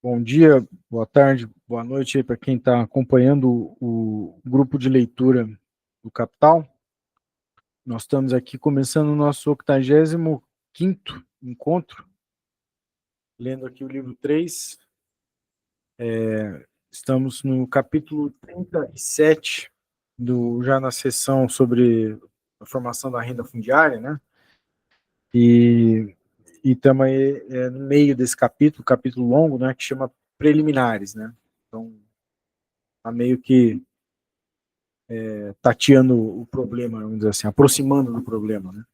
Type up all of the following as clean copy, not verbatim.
Bom dia, boa tarde, boa noite aí para quem está acompanhando o grupo de leitura do Capital. Nós estamos aqui começando o nosso 85º encontro, lendo aqui o livro 3. Estamos no capítulo 37, já na sessão sobre a formação da renda fundiária, né? E estamos aí no meio desse capítulo longo, né, que chama Preliminares, né? Então, está meio que tateando o problema, vamos dizer assim, aproximando do problema, né?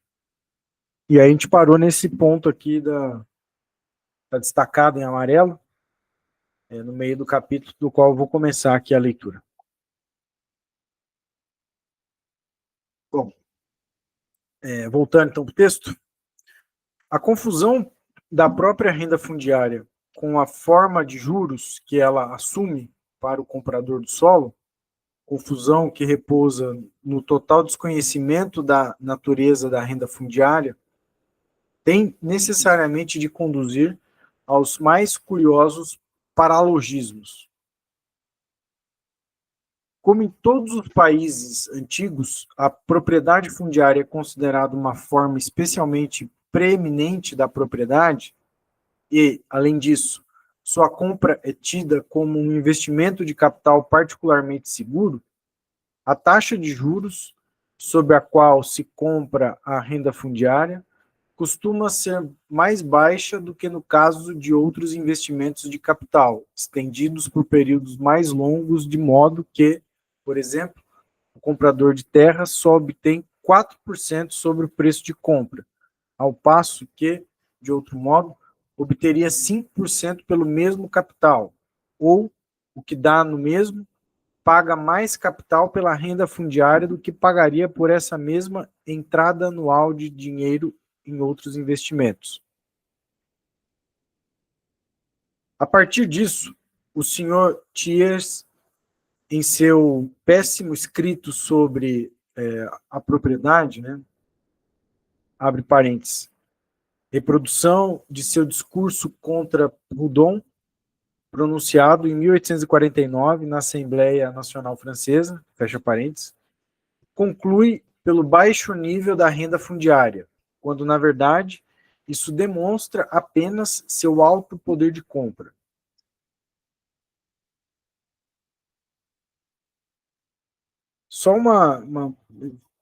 E aí a gente parou nesse ponto aqui tá destacado em amarelo, no meio do capítulo do qual eu vou começar aqui a leitura. Bom, voltando então para o texto, a confusão da própria renda fundiária com a forma de juros que ela assume para o comprador do solo, confusão que repousa no total desconhecimento da natureza da renda fundiária, tem necessariamente de conduzir aos mais curiosos paralogismos. Como em todos os países antigos, a propriedade fundiária é considerada uma forma especialmente preeminente da propriedade e, além disso, sua compra é tida como um investimento de capital particularmente seguro, a taxa de juros sobre a qual se compra a renda fundiária costuma ser mais baixa do que no caso de outros investimentos de capital, estendidos por períodos mais longos, de modo que, por exemplo, o comprador de terra só obtém 4% sobre o preço de compra, ao passo que, de outro modo, obteria 5% pelo mesmo capital, ou, o que dá no mesmo, paga mais capital pela renda fundiária do que pagaria por essa mesma entrada anual de dinheiro em outros investimentos. A partir disso, o Sr. Thiers, em seu péssimo escrito sobre a propriedade, né, abre parênteses, reprodução de seu discurso contra Proudhon, pronunciado em 1849 na Assembleia Nacional Francesa, fecha parênteses, conclui pelo baixo nível da renda fundiária, quando, na verdade, isso demonstra apenas seu alto poder de compra. Só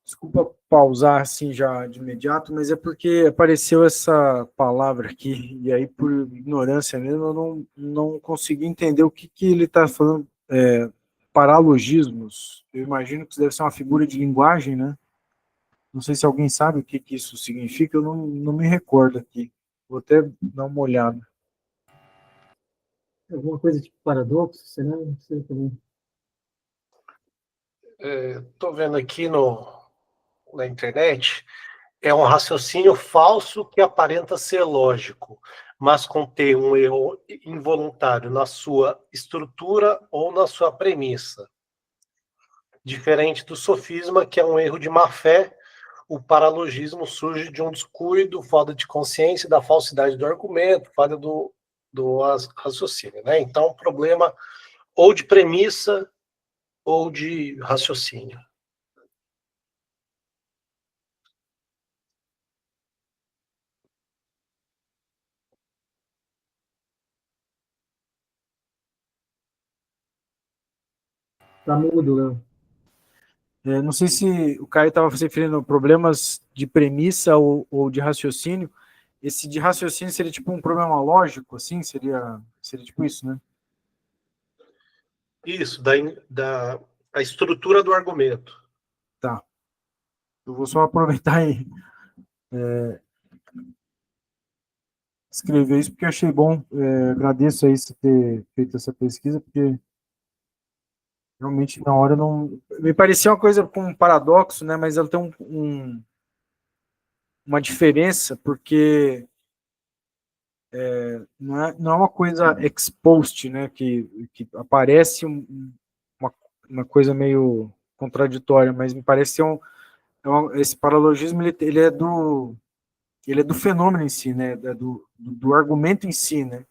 desculpa pausar assim já de imediato, mas é porque apareceu essa palavra aqui, e aí por ignorância mesmo, eu não consegui entender o que ele está falando. Paralogismos, eu imagino que isso deve ser uma figura de linguagem, né? Não sei se alguém sabe o que isso significa, eu não me recordo aqui. Vou até dar uma olhada. Alguma coisa tipo paradoxo, será? Não sei também. Estou vendo aqui na internet, é um raciocínio falso que aparenta ser lógico, mas contém um erro involuntário na sua estrutura ou na sua premissa. Diferente do sofisma, que é um erro de má-fé, o paralogismo surge de um descuido, falta de consciência da falsidade do argumento, falha do raciocínio, né? Então, problema ou de premissa ou de raciocínio. Tá mudo, Léo. Não sei se o Caio estava se referindo a problemas de premissa ou de raciocínio. Esse de raciocínio seria tipo um problema lógico, assim? Seria tipo isso, né? Isso, a estrutura do argumento. Tá. Eu vou só aproveitar e escrever isso porque achei bom. Agradeço aí você ter feito essa pesquisa, porque realmente na hora não. Me parecia uma coisa com um paradoxo, né? Mas ela tem uma diferença, porque não é uma coisa exposed, né? Que aparece uma coisa meio contraditória, mas me parece ser esse paralogismo ele é do fenômeno em si, né? Do argumento em si, né?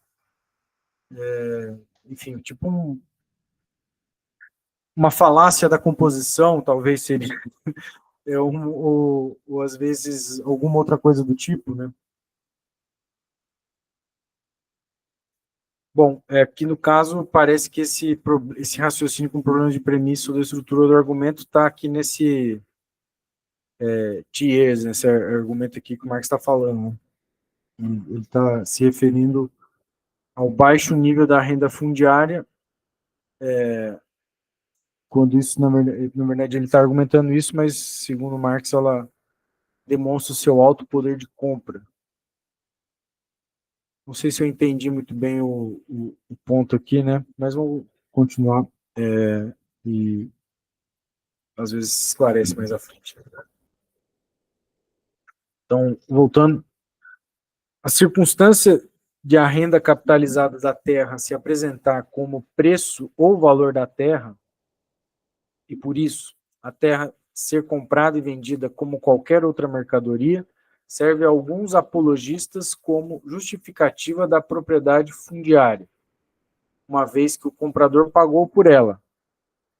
enfim, tipo uma falácia da composição, talvez seria, ou às vezes alguma outra coisa do tipo, né? Bom, aqui no caso parece que esse raciocínio com problema de premissa ou da estrutura do argumento está aqui nesse tiers, nesse argumento aqui que o Marx está falando, né? Ele está se referindo ao baixo nível da renda fundiária, quando isso, na verdade ele está argumentando isso, mas segundo Marx ela demonstra o seu alto poder de compra. Não sei se eu entendi muito bem o ponto aqui, né? Mas vamos continuar e às vezes esclarece mais à frente. Então, voltando, a circunstância de a renda capitalizada da terra se apresentar como preço ou valor da terra, e por isso a terra ser comprada e vendida como qualquer outra mercadoria, serve a alguns apologistas como justificativa da propriedade fundiária, uma vez que o comprador pagou por ela,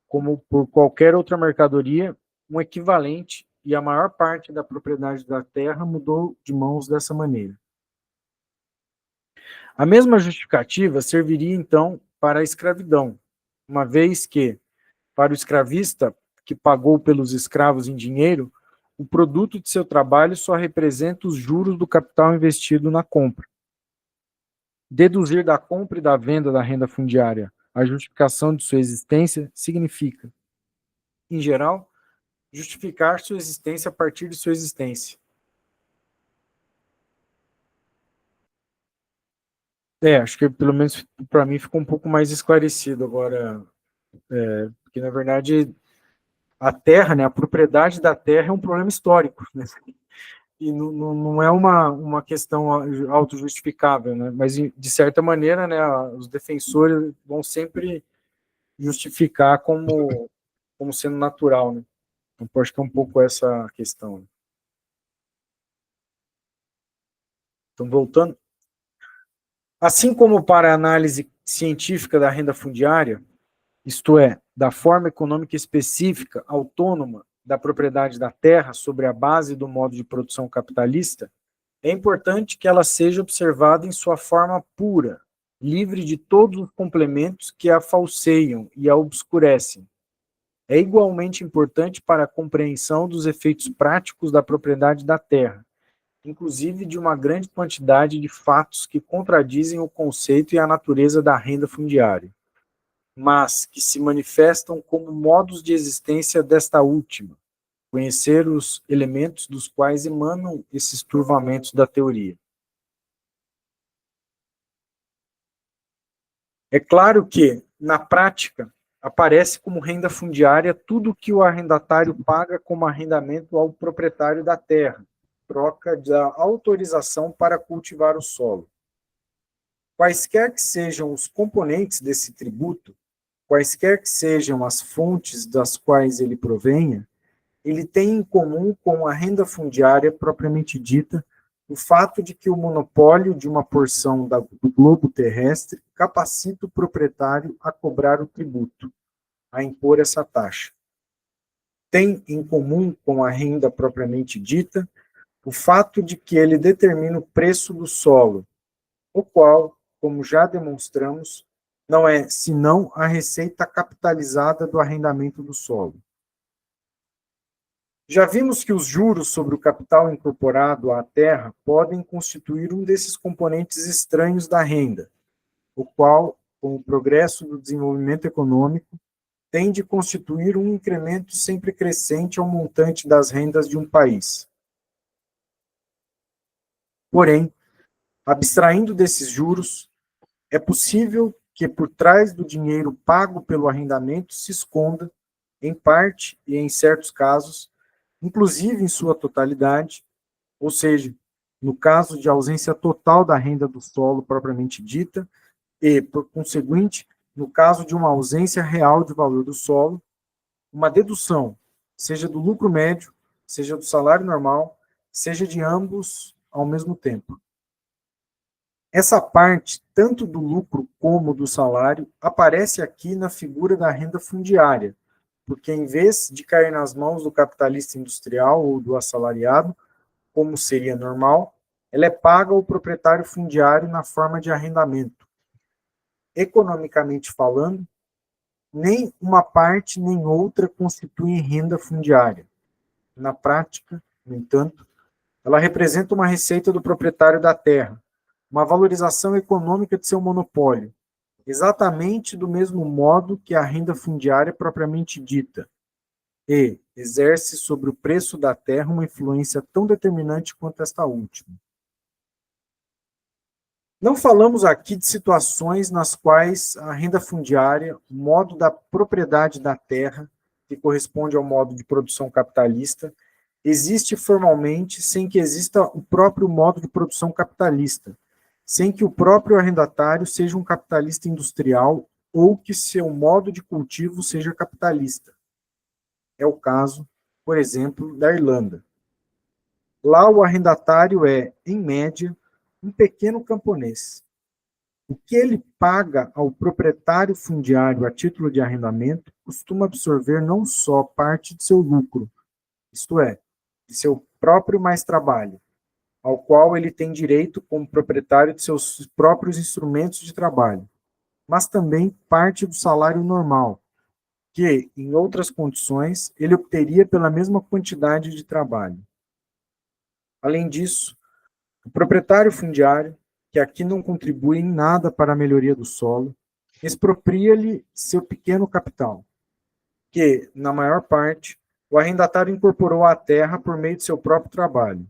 como por qualquer outra mercadoria, um equivalente, e a maior parte da propriedade da terra mudou de mãos dessa maneira. A mesma justificativa serviria, então, para a escravidão, uma vez que, para o escravista que pagou pelos escravos em dinheiro, o produto de seu trabalho só representa os juros do capital investido na compra. Deduzir da compra e da venda da renda fundiária a justificação de sua existência significa, em geral, justificar sua existência a partir de sua existência. Acho que pelo menos para mim ficou um pouco mais esclarecido agora, porque na verdade a terra, né, a propriedade da terra é um problema histórico, né? E não é uma questão autojustificável, né? Mas de certa maneira, né, os defensores vão sempre justificar como sendo natural, né? Então, acho que é um pouco essa questão, né? Então, voltando, assim como para a análise científica da renda fundiária, isto é, da forma econômica específica, autônoma da propriedade da terra sobre a base do modo de produção capitalista, é importante que ela seja observada em sua forma pura, livre de todos os complementos que a falseiam e a obscurecem. É igualmente importante para a compreensão dos efeitos práticos da propriedade da terra, inclusive de uma grande quantidade de fatos que contradizem o conceito e a natureza da renda fundiária, mas que se manifestam como modos de existência desta última, conhecer os elementos dos quais emanam esses turvamentos da teoria. É claro que, na prática, aparece como renda fundiária tudo que o arrendatário paga como arrendamento ao proprietário da terra, troca da autorização para cultivar o solo. Quaisquer que sejam os componentes desse tributo, quaisquer que sejam as fontes das quais ele provenha, ele tem em comum com a renda fundiária propriamente dita o fato de que o monopólio de uma porção do globo terrestre capacita o proprietário a cobrar o tributo, a impor essa taxa. Tem em comum com a renda propriamente dita o fato de que ele determina o preço do solo, o qual, como já demonstramos, não é senão a receita capitalizada do arrendamento do solo. Já vimos que os juros sobre o capital incorporado à terra podem constituir um desses componentes estranhos da renda, o qual, com o progresso do desenvolvimento econômico, tende a constituir um incremento sempre crescente ao montante das rendas de um país. Porém, abstraindo desses juros, é possível que por trás do dinheiro pago pelo arrendamento se esconda, em parte e em certos casos, inclusive em sua totalidade, ou seja, no caso de ausência total da renda do solo propriamente dita, e, por conseguinte, no caso de uma ausência real de valor do solo, uma dedução, seja do lucro médio, seja do salário normal, seja de ambos ao mesmo tempo. Essa parte, tanto do lucro como do salário, aparece aqui na figura da renda fundiária, porque em vez de cair nas mãos do capitalista industrial ou do assalariado, como seria normal, ela é paga ao proprietário fundiário na forma de arrendamento. Economicamente falando, nem uma parte nem outra constituem renda fundiária. Na prática, no entanto, ela representa uma receita do proprietário da terra, uma valorização econômica de seu monopólio, exatamente do mesmo modo que a renda fundiária propriamente dita, e exerce sobre o preço da terra uma influência tão determinante quanto esta última. Não falamos aqui de situações nas quais a renda fundiária, o modo da propriedade da terra, que corresponde ao modo de produção capitalista, existe formalmente sem que exista o próprio modo de produção capitalista, sem que o próprio arrendatário seja um capitalista industrial ou que seu modo de cultivo seja capitalista. É o caso, por exemplo, da Irlanda. Lá o arrendatário é, em média, um pequeno camponês. O que ele paga ao proprietário fundiário a título de arrendamento costuma absorver não só parte de seu lucro, isto é, de seu próprio mais-trabalho, ao qual ele tem direito como proprietário de seus próprios instrumentos de trabalho, mas também parte do salário normal, que, em outras condições, ele obteria pela mesma quantidade de trabalho. Além disso, o proprietário fundiário, que aqui não contribui em nada para a melhoria do solo, expropria-lhe seu pequeno capital, que, na maior parte, o arrendatário incorporou à terra por meio de seu próprio trabalho,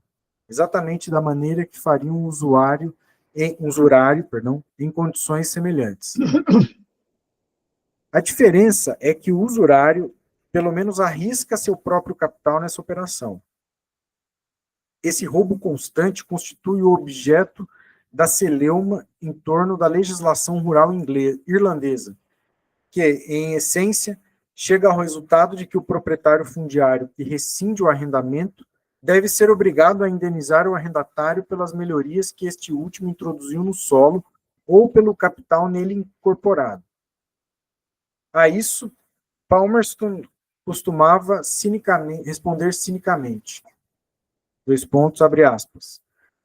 exatamente da maneira que faria um usurário em condições semelhantes. A diferença é que o usurário, pelo menos, arrisca seu próprio capital nessa operação. Esse roubo constante constitui o objeto da celeuma em torno da legislação rural irlandesa, que, em essência, chega ao resultado de que o proprietário fundiário que rescinde o arrendamento deve ser obrigado a indenizar o arrendatário pelas melhorias que este último introduziu no solo ou pelo capital nele incorporado. A isso, Palmerston costumava responder cinicamente. Abre aspas.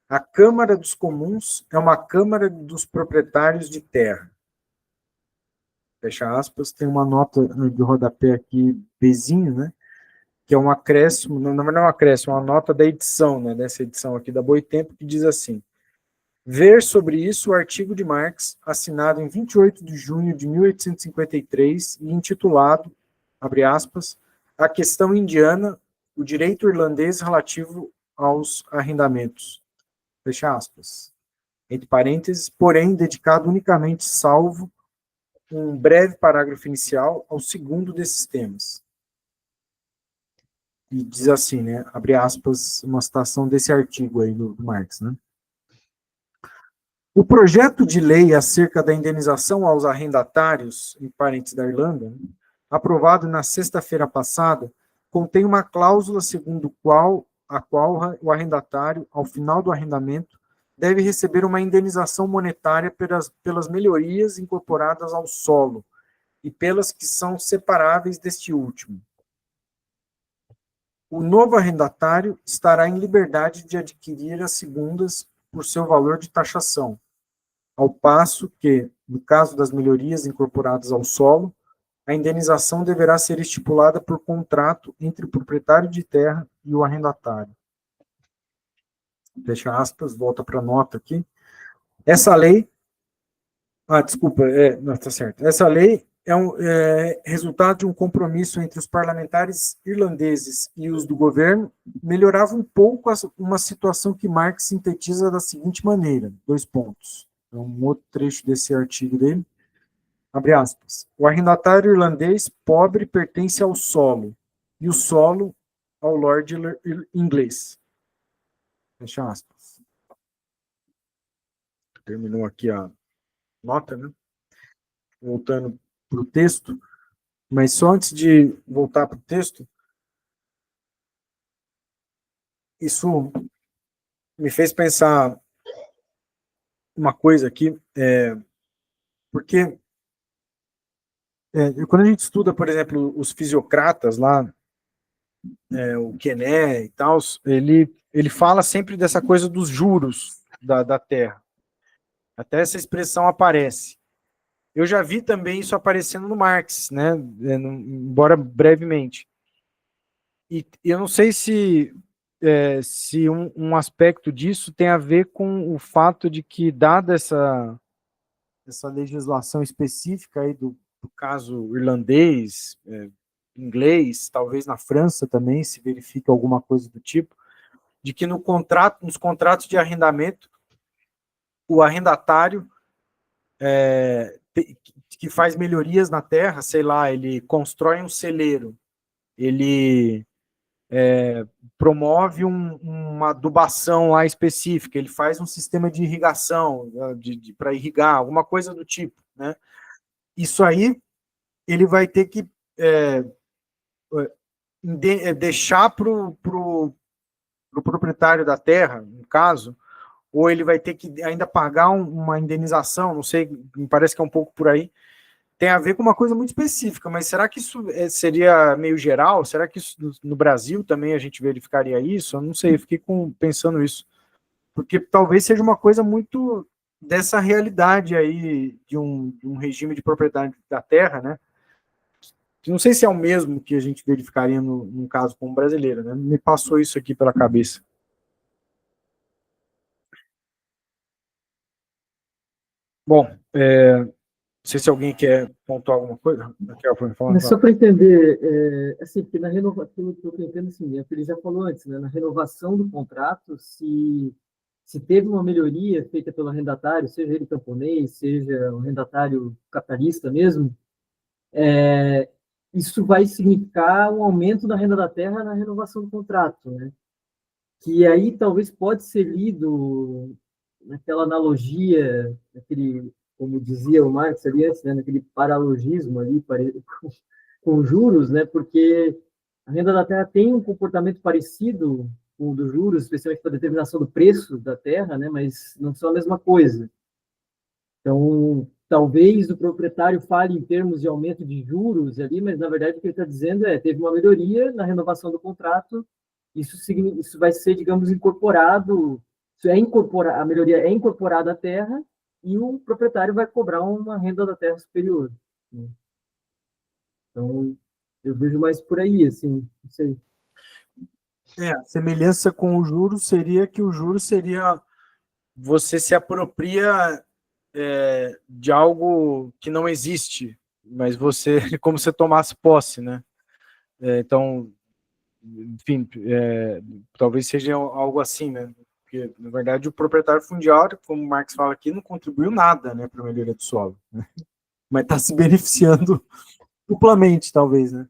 A Câmara dos Comuns é uma Câmara dos proprietários de terra. Fecha aspas. Tem uma nota de rodapé aqui, Bzinho, né? Que é um acréscimo, não é um acréscimo, é uma nota da edição, né? Dessa edição aqui da Boitempo, que diz assim: ver sobre isso o artigo de Marx, assinado em 28 de junho de 1853 e intitulado, abre aspas, A Questão Indiana, o Direito Irlandês Relativo aos Arrendamentos. Fecha aspas. Entre parênteses, porém, dedicado unicamente, salvo um breve parágrafo inicial, ao segundo desses temas. E diz assim, né, abre aspas, uma citação desse artigo aí do Marx, né? O projeto de lei acerca da indenização aos arrendatários, em parênteses da Irlanda, né, aprovado na sexta-feira passada, contém uma cláusula segundo a qual o arrendatário, ao final do arrendamento, deve receber uma indenização monetária pelas melhorias incorporadas ao solo e pelas que são separáveis deste último. O novo arrendatário estará em liberdade de adquirir as segundas por seu valor de taxação, ao passo que, no caso das melhorias incorporadas ao solo, a indenização deverá ser estipulada por contrato entre o proprietário de terra e o arrendatário. Fecha aspas, volta para a nota aqui. Essa lei... não, está certo. Essa lei é resultado de um compromisso entre os parlamentares irlandeses e os do governo, melhorava um pouco uma situação que Marx sintetiza da seguinte maneira, 2 pontos. É um outro trecho desse artigo dele. Abre aspas. O arrendatário irlandês pobre pertence ao solo, e o solo ao lord inglês. Fecha aspas. Terminou aqui a nota, né? Voltando para o texto, mas só antes de voltar para o texto, isso me fez pensar uma coisa aqui, porque quando a gente estuda, por exemplo, os fisiocratas lá, o Quené e tal, ele fala sempre dessa coisa dos juros da terra. Até essa expressão aparece. Eu já vi também isso aparecendo no Marx, né? Embora brevemente. E eu não sei se um aspecto disso tem a ver com o fato de que, dada essa legislação específica aí do caso irlandês, inglês, talvez na França também se verifique alguma coisa do tipo, de que nos contratos de arrendamento, o arrendatário que faz melhorias na terra, sei lá, ele constrói um celeiro, ele promove uma adubação lá específica, ele faz um sistema de irrigação, para irrigar, alguma coisa do tipo, né? Isso aí, ele vai ter que deixar para o proprietário da terra, no caso, ou ele vai ter que ainda pagar uma indenização, não sei, me parece que é um pouco por aí, tem a ver com uma coisa muito específica, mas será que isso seria meio geral? Será que isso, no Brasil também a gente verificaria isso? Eu não sei, eu fiquei pensando isso. Porque talvez seja uma coisa muito dessa realidade aí de um regime de propriedade da terra, né? Não sei se é o mesmo que a gente verificaria num caso como brasileiro, né? Me passou isso aqui pela cabeça. Bom, não sei se alguém quer pontuar alguma coisa. Mas só para entender, assim, porque na renovação, que eu entendo assim, é o que ele já falou antes, né? Na renovação do contrato, se teve uma melhoria feita pelo arrendatário, seja ele camponês, seja um arrendatário capitalista mesmo, isso vai significar um aumento da renda da terra na renovação do contrato, né? Que aí talvez pode ser lido naquela analogia, naquele, como dizia o Marx ali antes, né, naquele paralogismo ali com juros, né, porque a renda da terra tem um comportamento parecido com o dos juros, especialmente para a determinação do preço da terra, né, mas não são a mesma coisa. Então, talvez o proprietário fale em termos de aumento de juros ali, mas na verdade o que ele está dizendo teve uma melhoria na renovação do contrato, isso vai ser, digamos, incorporado, a melhoria é incorporada à terra e o proprietário vai cobrar uma renda da terra superior. Né? Então, eu vejo mais por aí, assim, não sei. A semelhança com o juro seria que o juro seria você se apropria de algo que não existe, mas você, como se tomasse posse, né? Então, enfim, talvez seja algo assim, né? Porque, na verdade, o proprietário fundiário, como o Marx fala aqui, não contribuiu nada, né, para a melhoria do solo, né? Mas está se beneficiando duplamente, talvez, né?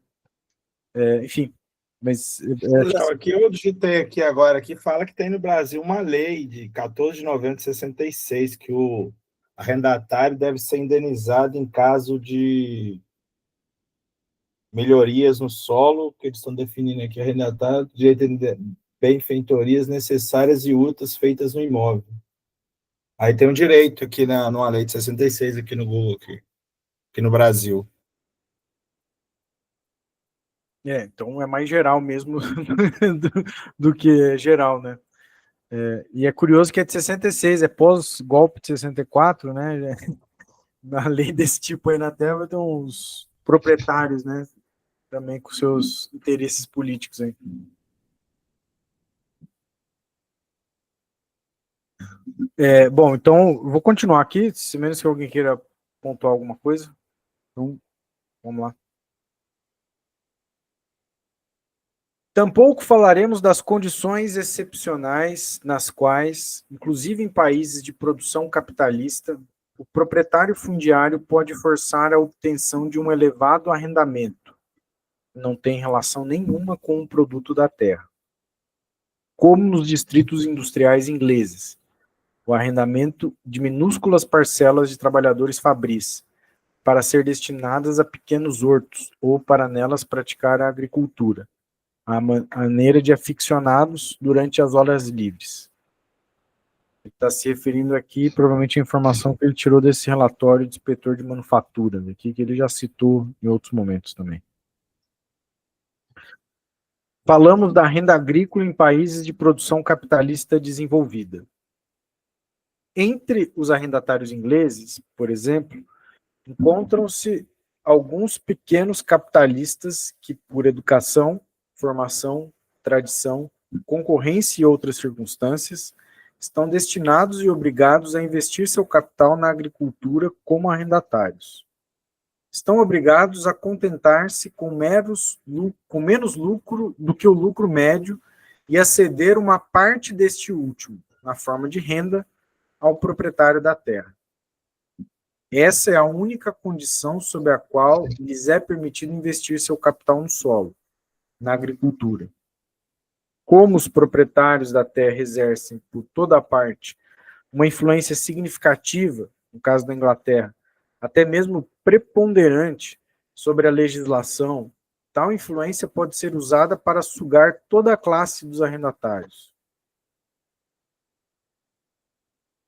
Enfim, mas... Não, aqui eu digitei aqui agora, que fala que tem no Brasil uma lei de 14 de novembro de 66, que o arrendatário deve ser indenizado em caso de melhorias no solo, que eles estão definindo aqui, arrendatário, direito de benfeitorias necessárias e úteis feitas no imóvel. Aí tem um direito aqui numa lei de 66, aqui no Google, aqui no Brasil. Então é mais geral mesmo do que geral, né? E é curioso que é de 66, é pós-golpe de 64, né? Na lei desse tipo aí na Terra tem uns proprietários, né? Também com seus interesses políticos aí. Bom, então vou continuar aqui, se menos que alguém queira pontuar alguma coisa. Então, vamos lá. Tampouco falaremos das condições excepcionais nas quais, inclusive em países de produção capitalista, o proprietário fundiário pode forçar a obtenção de um elevado arrendamento. Não tem relação nenhuma com o produto da terra. Como nos distritos industriais ingleses, o arrendamento de minúsculas parcelas de trabalhadores fabris, para ser destinadas a pequenos hortos ou para nelas praticar a agricultura, a maneira de aficionados durante as horas livres. Ele está se referindo aqui, provavelmente, à informação que ele tirou desse relatório de inspetor de manufaturas, aqui, que ele já citou em outros momentos também. Falamos da renda agrícola em países de produção capitalista desenvolvida. Entre os arrendatários ingleses, por exemplo, encontram-se alguns pequenos capitalistas que, por educação, formação, tradição, concorrência e outras circunstâncias, estão destinados e obrigados a investir seu capital na agricultura como arrendatários. Estão obrigados a contentar-se com menos lucro do que o lucro médio e a ceder uma parte deste último, na forma de renda, ao proprietário da terra. Essa é a única condição sob a qual lhes é permitido investir seu capital no solo, na agricultura. Como os proprietários da terra exercem, por toda parte, uma influência significativa, no caso da Inglaterra, até mesmo preponderante sobre a legislação, tal influência pode ser usada para sugar toda a classe dos arrendatários.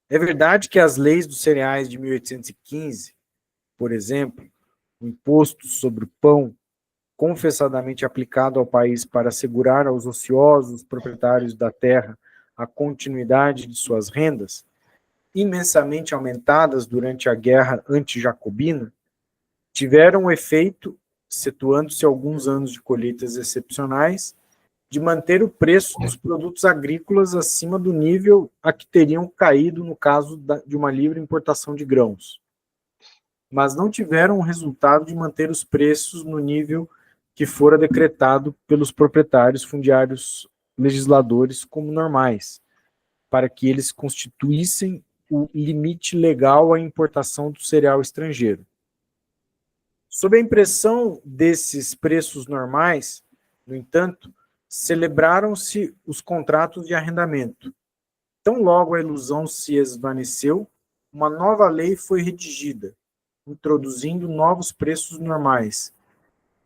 É verdade que as leis dos cereais de 1815, por exemplo, o imposto sobre o pão, confessadamente aplicado ao país para assegurar aos ociosos proprietários da terra a continuidade de suas rendas, imensamente aumentadas durante a guerra anti-jacobina, tiveram o efeito, excetuando-se alguns anos de colheitas excepcionais, de manter o preço dos produtos agrícolas acima do nível a que teriam caído no caso de uma livre importação de grãos. Mas não tiveram o resultado de manter os preços no nível que fora decretado pelos proprietários fundiários legisladores como normais, para que eles constituíssem o limite legal à importação do cereal estrangeiro. Sob a impressão desses preços normais, no entanto, celebraram-se os contratos de arrendamento. Tão logo a ilusão se esvaneceu, uma nova lei foi redigida, introduzindo novos preços normais,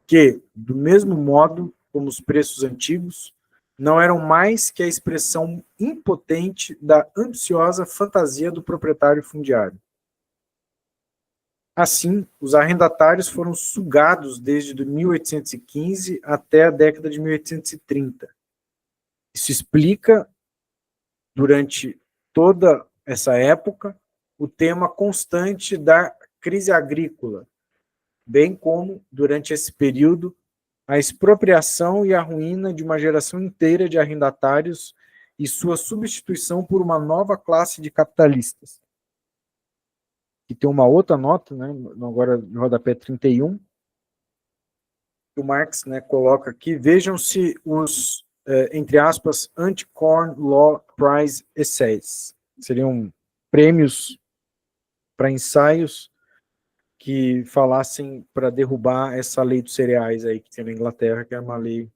que, do mesmo modo como os preços antigos, não eram mais que a expressão impotente da ambiciosa fantasia do proprietário fundiário. Assim, os arrendatários foram sugados desde 1815 até a década de 1830. Isso explica, durante toda essa época, o tema constante da crise agrícola, bem como, durante esse período, a expropriação e a ruína de uma geração inteira de arrendatários e sua substituição por uma nova classe de capitalistas. Que tem uma outra nota, né, agora no rodapé 31, que o Marx, né, coloca aqui, vejam-se os, entre aspas, Anti-Corn Law Prize Essays. Seriam prêmios para ensaios que falassem para derrubar essa lei dos cereais aí que tem na Inglaterra, que é uma lei que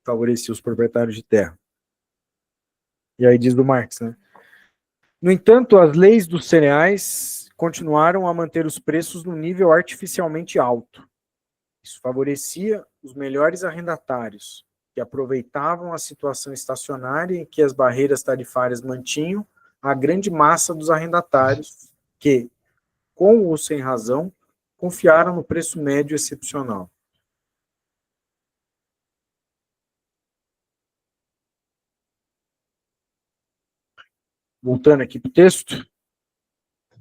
favorecia os proprietários de terra. E aí diz do Marx, né? No entanto, as leis dos cereais continuaram a manter os preços no nível artificialmente alto. Isso favorecia os melhores arrendatários, que aproveitavam a situação estacionária em que as barreiras tarifárias mantinham a grande massa dos arrendatários que, com ou sem razão, confiaram no preço médio excepcional. Voltando aqui para o texto,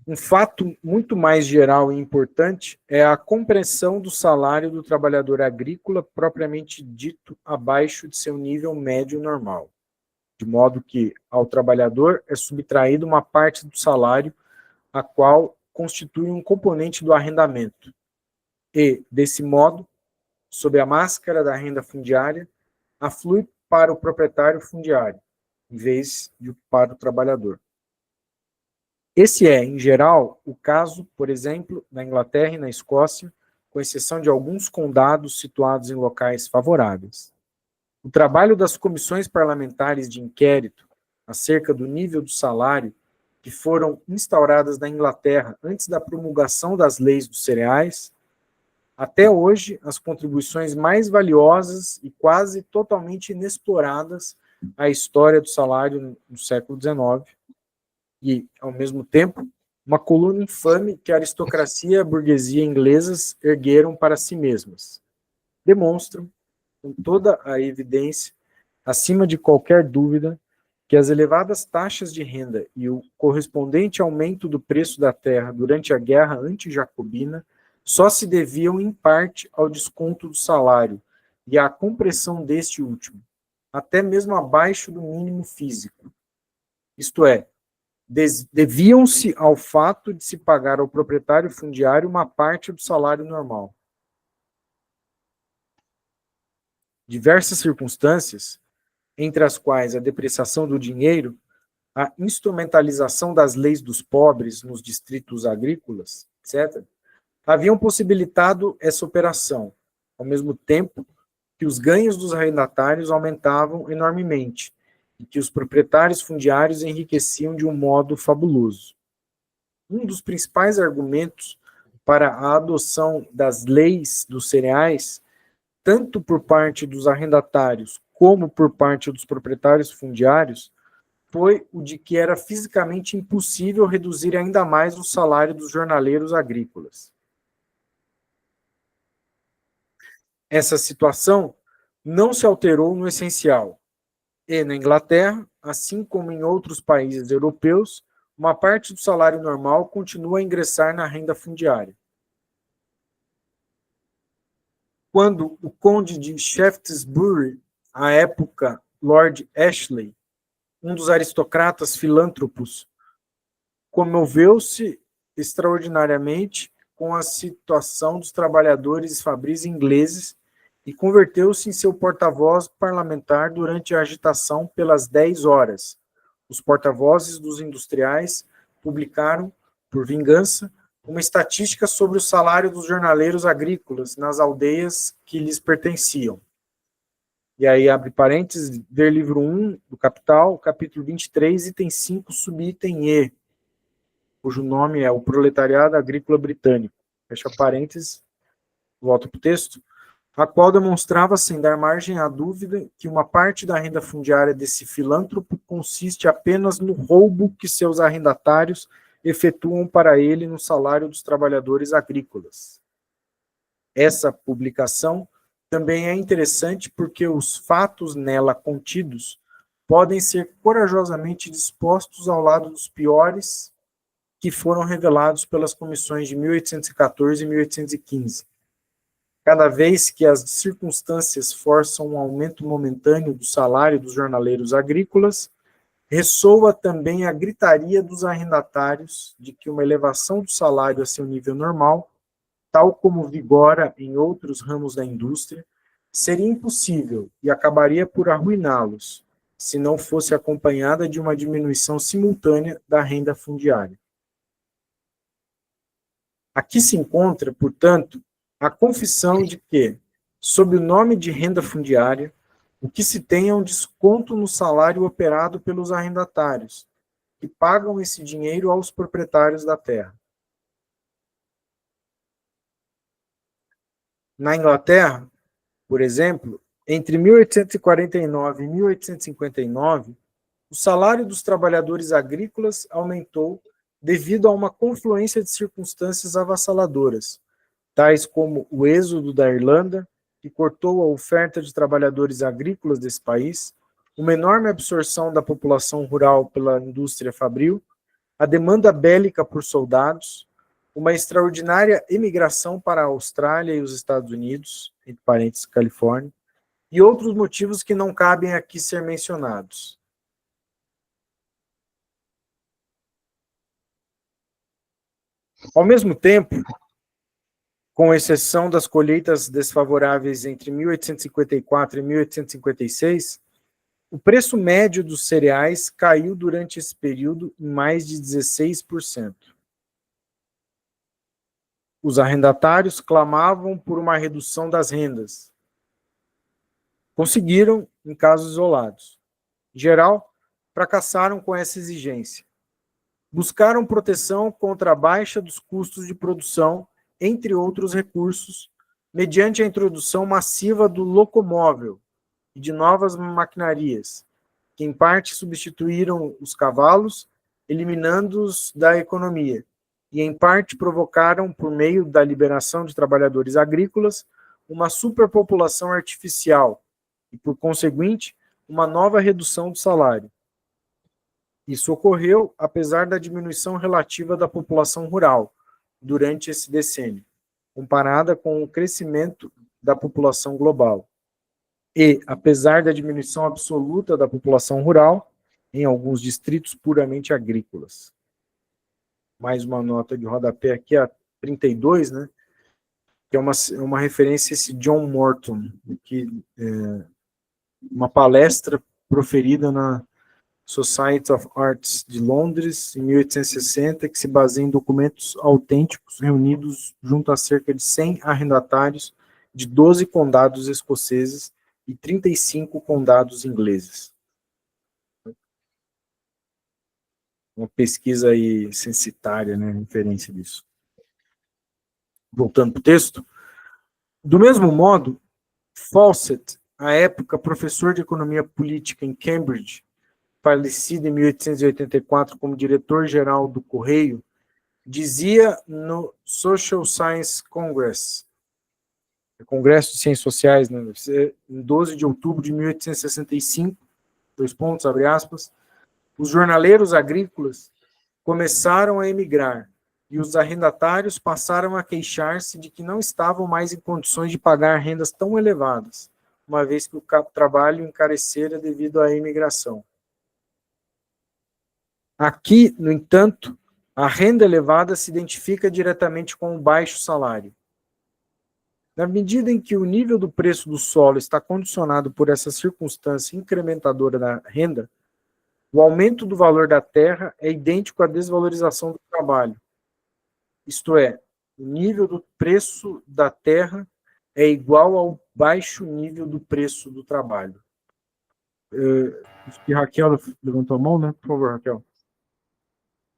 um fato muito mais geral e importante é a compressão do salário do trabalhador agrícola propriamente dito abaixo de seu nível médio normal, de modo que ao trabalhador é subtraído uma parte do salário, a qual constitui um componente do arrendamento, e, desse modo, sob a máscara da renda fundiária, aflui para o proprietário fundiário, em vez de para o trabalhador. Esse é, em geral, o caso, por exemplo, na Inglaterra e na Escócia, com exceção de alguns condados situados em locais favoráveis. O trabalho das comissões parlamentares de inquérito acerca do nível do salário que foram instauradas na Inglaterra antes da promulgação das leis dos cereais, até hoje, as contribuições mais valiosas e quase totalmente inexploradas à história do salário no século XIX, e, ao mesmo tempo, uma coluna infame que a aristocracia e a burguesia inglesas ergueram para si mesmas. Demonstram, com toda a evidência, acima de qualquer dúvida, que as elevadas taxas de renda e o correspondente aumento do preço da terra durante a guerra anti-jacobina só se deviam, em parte, ao desconto do salário e à compressão deste último, até mesmo abaixo do mínimo físico. Isto é, deviam-se ao fato de se pagar ao proprietário fundiário uma parte do salário normal. Diversas circunstâncias, entre as quais a depreciação do dinheiro, a instrumentalização das leis dos pobres nos distritos agrícolas, etc., haviam possibilitado essa operação, ao mesmo tempo que os ganhos dos arrendatários aumentavam enormemente e que os proprietários fundiários enriqueciam de um modo fabuloso. Um dos principais argumentos para a adoção das leis dos cereais, tanto por parte dos arrendatários como por parte dos proprietários fundiários, foi o de que era fisicamente impossível reduzir ainda mais o salário dos jornaleiros agrícolas. Essa situação não se alterou no essencial, e na Inglaterra, assim como em outros países europeus, uma parte do salário normal continua a ingressar na renda fundiária. Quando o conde de Shaftesbury, à época Lord Ashley, um dos aristocratas filântropos, comoveu-se extraordinariamente com a situação dos trabalhadores fabris ingleses e converteu-se em seu porta-voz parlamentar durante a agitação pelas 10 horas. Os porta-vozes dos industriais publicaram, por vingança, uma estatística sobre o salário dos jornaleiros agrícolas nas aldeias que lhes pertenciam. E aí, abre parênteses, ver livro 1 do Capital, capítulo 23, item 5, subitem E, cujo nome é O Proletariado Agrícola Britânico. Fecha parênteses, volta para o texto, a qual demonstrava, sem dar margem à dúvida, que uma parte da renda fundiária desse filântropo consiste apenas no roubo que seus arrendatários efetuam para ele no salário dos trabalhadores agrícolas. Essa publicação também é interessante porque os fatos nela contidos podem ser corajosamente dispostos ao lado dos piores que foram revelados pelas comissões de 1814 e 1815. Cada vez que as circunstâncias forçam um aumento momentâneo do salário dos jornaleiros agrícolas, ressoa também a gritaria dos arrendatários de que uma elevação do salário a seu nível normal, tal como vigora em outros ramos da indústria, seria impossível e acabaria por arruiná-los, se não fosse acompanhada de uma diminuição simultânea da renda fundiária. Aqui se encontra, portanto, a confissão de que, sob o nome de renda fundiária, o que se tem é um desconto no salário operado pelos arrendatários, que pagam esse dinheiro aos proprietários da terra. Na Inglaterra, por exemplo, entre 1849 e 1859, o salário dos trabalhadores agrícolas aumentou devido a uma confluência de circunstâncias avassaladoras, tais como o êxodo da Irlanda, que cortou a oferta de trabalhadores agrícolas desse país, uma enorme absorção da população rural pela indústria fabril, a demanda bélica por soldados, uma extraordinária emigração para a Austrália e os Estados Unidos, entre parênteses, Califórnia, e outros motivos que não cabem aqui ser mencionados. Ao mesmo tempo, com exceção das colheitas desfavoráveis entre 1854 e 1856, o preço médio dos cereais caiu durante esse período em mais de 16%. Os arrendatários clamavam por uma redução das rendas. Conseguiram em casos isolados. Em geral, fracassaram com essa exigência. Buscaram proteção contra a baixa dos custos de produção, entre outros recursos, mediante a introdução massiva do locomóvel e de novas maquinarias, que em parte substituíram os cavalos eliminando-os da economia, e em parte provocaram, por meio da liberação de trabalhadores agrícolas, uma superpopulação artificial e, por conseguinte, uma nova redução do salário. Isso ocorreu apesar da diminuição relativa da população rural durante esse decênio, comparada com o crescimento da população global. E, apesar da diminuição absoluta da população rural, em alguns distritos puramente agrícolas. Mais uma nota de rodapé aqui, a 32, né? Que é uma referência a esse John Morton, que uma palestra proferida na Society of Arts de Londres, em 1860, que se baseia em documentos autênticos reunidos junto a cerca de 100 arrendatários de 12 condados escoceses e 35 condados ingleses. Uma pesquisa aí censitária, né, referência disso. Voltando para o texto. Do mesmo modo, Fawcett, à época professor de economia política em Cambridge, falecido em 1884 como diretor-geral do Correio, dizia no Social Science Congress, Congresso de Ciências Sociais, né, em 12 de outubro de 1865, abre aspas, os jornaleiros agrícolas começaram a emigrar e os arrendatários passaram a queixar-se de que não estavam mais em condições de pagar rendas tão elevadas, uma vez que o trabalho encarecera devido à imigração. Aqui, no entanto, a renda elevada se identifica diretamente com o baixo salário. Na medida em que o nível do preço do solo está condicionado por essa circunstância incrementadora da renda, o aumento do valor da terra é idêntico à desvalorização do trabalho. Isto é, o nível do preço da terra é igual ao baixo nível do preço do trabalho. Acho que Raquel levantou a mão, né? Por favor, Raquel.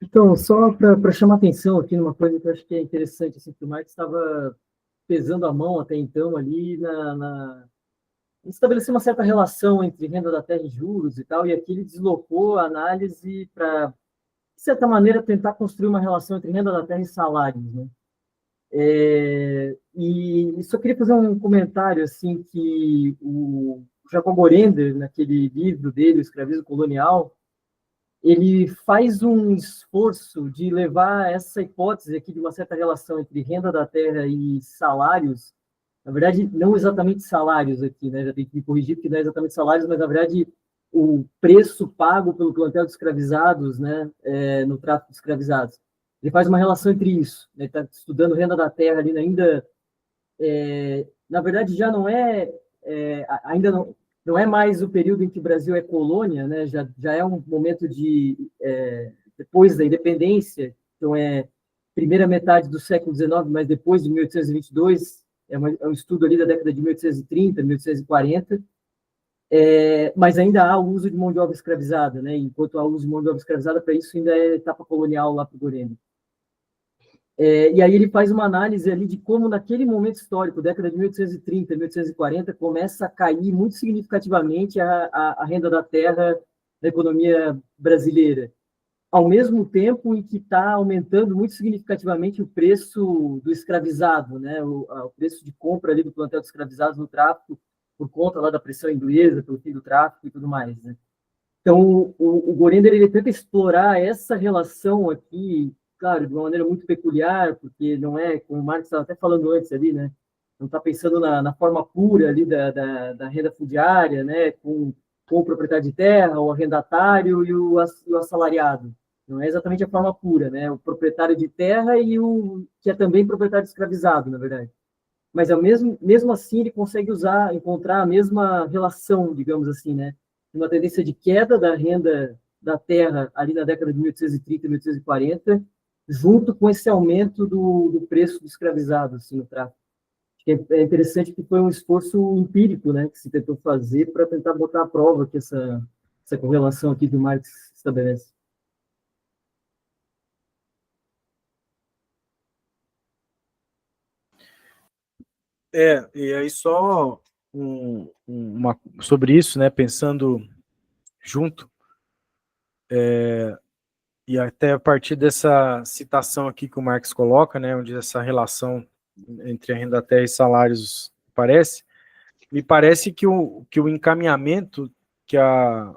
Então, só para chamar atenção aqui numa coisa que eu acho que é interessante, assim, que o Marx estava pesando a mão até então ali estabelecer uma certa relação entre renda da terra e juros e tal, e aqui ele deslocou a análise para, de certa maneira, tentar construir uma relação entre renda da terra e salários, né? E só queria fazer um comentário, assim, que o Jacob Gorender, naquele livro dele, O Escravismo Colonial, ele faz um esforço de levar essa hipótese aqui de uma certa relação entre renda da terra e salários. Na verdade, não exatamente salários aqui, né? Já tem que me corrigir, porque não é exatamente salários, mas, na verdade, o preço pago pelo plantel de escravizados, né, no tráfico de escravizados. Ele faz uma relação entre isso. Ele está estudando renda da terra ali ainda. Na verdade, já não ainda não é mais o período em que o Brasil é colônia, né? Já é um momento depois da independência, então primeira metade do século XIX, mas depois de 1822, é um estudo ali da década de 1830, 1840, mas ainda há o uso de mão de obra escravizada, né? Enquanto há o uso de mão de obra escravizada, para isso ainda é etapa colonial lá para o Gorende. E aí ele faz uma análise ali de como, naquele momento histórico, década de 1830, 1840, começa a cair muito significativamente a renda da terra na economia brasileira, ao mesmo tempo em que está aumentando muito significativamente o preço do escravizado, né? O preço de compra ali do plantel de escravizados no tráfico, por conta lá da pressão inglesa, pelo fim do tráfico e tudo mais, né? Então, o Gorender, ele tenta explorar essa relação aqui, claro, de uma maneira muito peculiar, porque não é, como o Marx estava até falando antes ali, né? Não está pensando na forma pura ali da renda fundiária, né? Com o proprietário de terra, o arrendatário e o assalariado. Não é exatamente a forma pura, né? O proprietário de terra e o que é também proprietário escravizado, na verdade. Mas mesmo assim ele consegue encontrar a mesma relação, digamos assim, né? Uma tendência de queda da renda da terra ali na década de 1830, 1840, junto com esse aumento do preço do escravizado assim, no tráfico. É interessante que foi um esforço empírico, né, que se tentou fazer para tentar botar à prova que essa correlação aqui do Marx estabelece. E aí só sobre isso, né, pensando junto, E até a partir dessa citação aqui que o Marx coloca, né, onde essa relação entre a renda da terra e salários me parece que o encaminhamento que a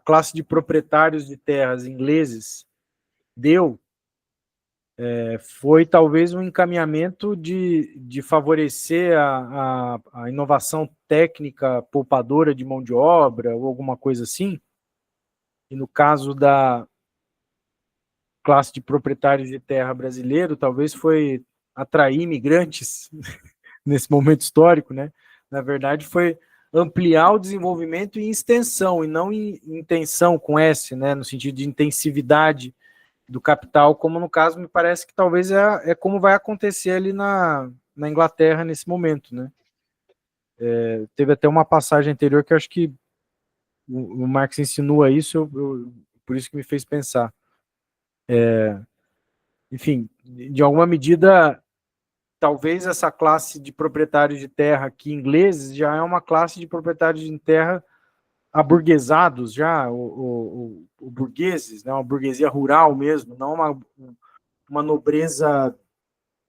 classe de proprietários de terras ingleses deu foi talvez um encaminhamento de favorecer a inovação técnica poupadora de mão de obra ou alguma coisa assim. E no caso da classe de proprietários de terra brasileiro, talvez foi atrair imigrantes nesse momento histórico, né? Na verdade, foi ampliar o desenvolvimento em extensão e não em intenção com S, né? No sentido de intensividade do capital, como no caso me parece que talvez é como vai acontecer ali na Inglaterra nesse momento, né? Teve até uma passagem anterior que eu acho que o Marx insinua isso, por isso que me fez pensar. Enfim, de alguma medida, talvez essa classe de proprietários de terra aqui ingleses já é uma classe de proprietários de terra aburguesados já, o burgueses, né, uma burguesia rural mesmo, não uma nobreza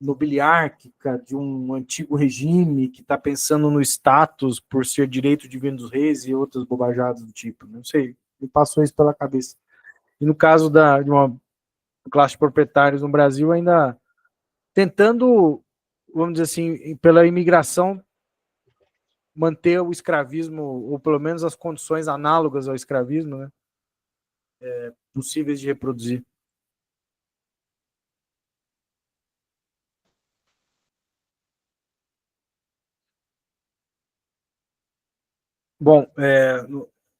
nobiliárquica de um antigo regime que está pensando no status por ser direito divino dos reis e outras bobajadas do tipo. Não sei, me passou isso pela cabeça. E no caso de uma classe de proprietários no Brasil, ainda tentando, vamos dizer assim, pela imigração, manter o escravismo, ou pelo menos as condições análogas ao escravismo, né, possíveis de reproduzir. Bom,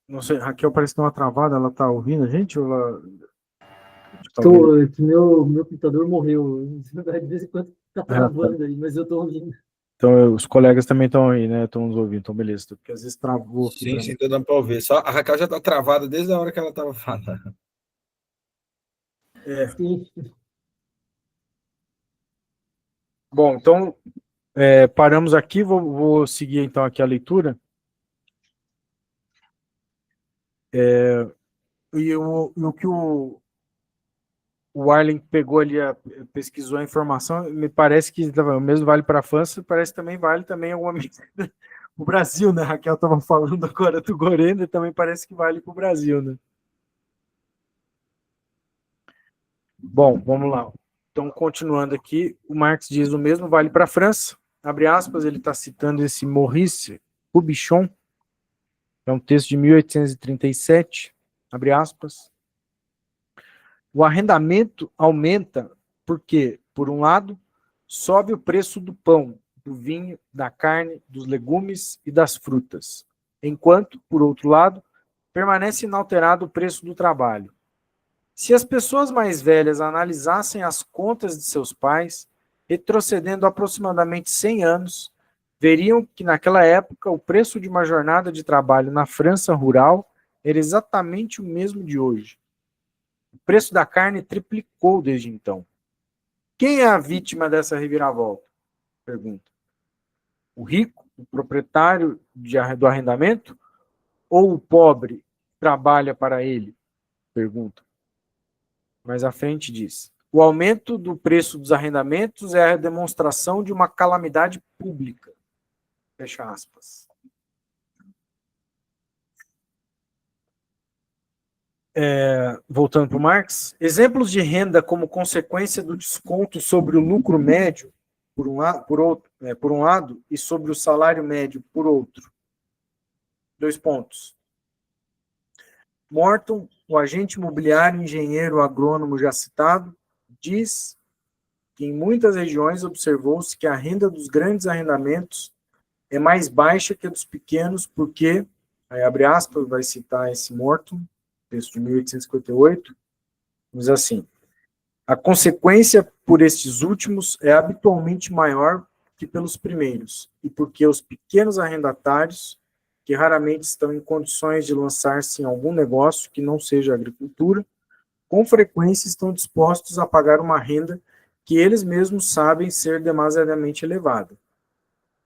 não sei, Raquel parece que deu uma travada, ela está ouvindo a gente? Ou ela... Que meu computador morreu. De vez em quando tá travando aí, mas eu estou ouvindo. Então, os colegas também estão aí, né? Estão nos ouvindo, então beleza. Porque às vezes travou aqui. Sim, estou dando para ouvir. Só a Raquel já está travada desde a hora que ela estava falando. Sim. Bom, então, paramos aqui, vou seguir então aqui a leitura. E o que o Arlen pegou ali, pesquisou a informação, me parece que o mesmo vale para a França, parece que também vale também alguma medida o Brasil, né? A Raquel estava falando agora do Gorenda, também parece que vale para o Brasil, né? Bom, vamos lá. Então, continuando aqui, o Marx diz o mesmo vale para a França, abre aspas, ele está citando esse Maurice Rubichon, é um texto de 1837, abre aspas. O arrendamento aumenta porque, por um lado, sobe o preço do pão, do vinho, da carne, dos legumes e das frutas, enquanto, por outro lado, permanece inalterado o preço do trabalho. Se as pessoas mais velhas analisassem as contas de seus pais, retrocedendo aproximadamente 100 anos, veriam que naquela época o preço de uma jornada de trabalho na França rural era exatamente o mesmo de hoje. O preço da carne triplicou desde então. Quem é a vítima dessa reviravolta? Pergunta. O rico, o proprietário do arrendamento, ou o pobre que trabalha para ele? Pergunta. Mais à frente diz: o aumento do preço dos arrendamentos é a demonstração de uma calamidade pública. Fecha aspas. Voltando para o Marx, exemplos de renda como consequência do desconto sobre o lucro médio, por um lado, e sobre o salário médio, por outro. 2 pontos. Morton, o agente imobiliário, engenheiro agrônomo já citado, diz que em muitas regiões observou-se que a renda dos grandes arrendamentos é mais baixa que a dos pequenos, porque, aí abre aspas, vai citar esse Morton, texto de 1858, diz assim: a consequência por estes últimos é habitualmente maior que pelos primeiros, e porque os pequenos arrendatários, que raramente estão em condições de lançar-se em algum negócio que não seja agricultura, com frequência estão dispostos a pagar uma renda que eles mesmos sabem ser demasiadamente elevada,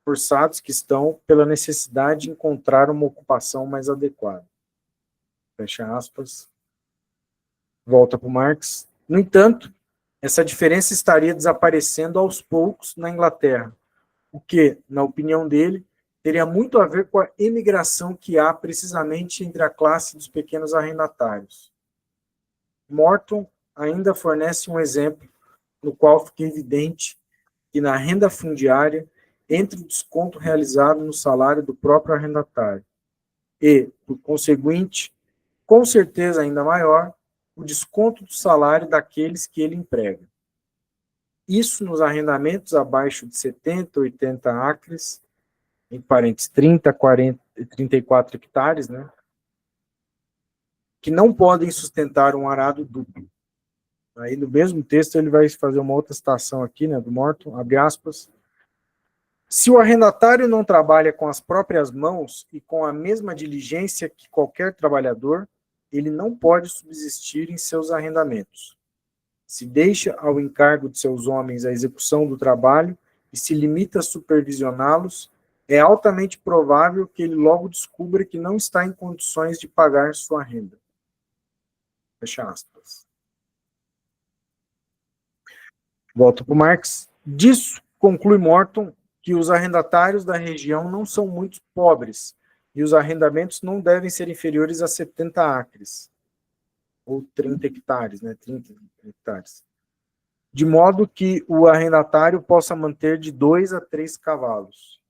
forçados que estão pela necessidade de encontrar uma ocupação mais adequada. Fecha aspas. Volta para o Marx. No entanto, essa diferença estaria desaparecendo aos poucos na Inglaterra, o que, na opinião dele, teria muito a ver com a emigração que há precisamente entre a classe dos pequenos arrendatários. Morton ainda fornece um exemplo no qual fica evidente que na renda fundiária entre o desconto realizado no salário do próprio arrendatário e, por conseguinte, com certeza ainda maior, o desconto do salário daqueles que ele emprega. Isso nos arrendamentos abaixo de 70, 80 acres, em parênteses, 30, 40, 34 hectares, né, que não podem sustentar um arado duplo. Aí no mesmo texto ele vai fazer uma outra citação aqui, né, do Morton, abre aspas. Se o arrendatário não trabalha com as próprias mãos e com a mesma diligência que qualquer trabalhador, ele não pode subsistir em seus arrendamentos. Se deixa ao encargo de seus homens a execução do trabalho e se limita a supervisioná-los, é altamente provável que ele logo descubra que não está em condições de pagar sua renda. Fecha aspas. Volto para o Marx. Disso, conclui Morton, que os arrendatários da região não são muito pobres e os arrendamentos não devem ser inferiores a 70 acres, ou 30 hectares, né? 30 hectares. De modo que o arrendatário possa manter de 2 a 3 cavalos.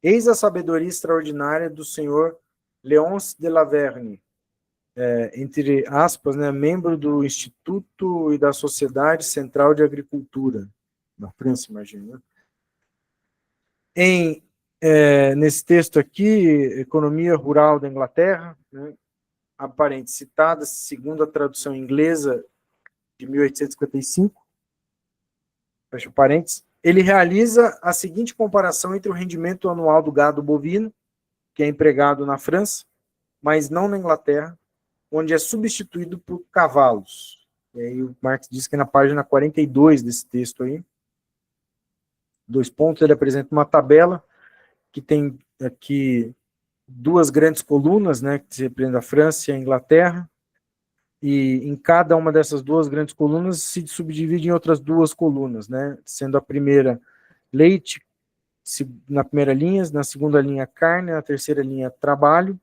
Eis a sabedoria extraordinária do senhor Léonce de Laverne, entre aspas, né, membro do Instituto e da Sociedade Central de Agricultura, na França, imagina. Nesse texto aqui, Economia Rural da Inglaterra, né, aparente citada, segundo a tradução inglesa de 1855, fecha parênteses, ele realiza a seguinte comparação entre o rendimento anual do gado bovino, que é empregado na França, mas não na Inglaterra, onde é substituído por cavalos. E aí o Marx diz que na página 42 desse texto aí, 2 pontos, ele apresenta uma tabela que tem aqui 2 grandes colunas, né, que se representam a França e a Inglaterra, e em cada uma dessas 2 grandes colunas se subdivide em outras 2 colunas, né, sendo a primeira leite, na primeira linha, na segunda linha carne, na terceira linha trabalho,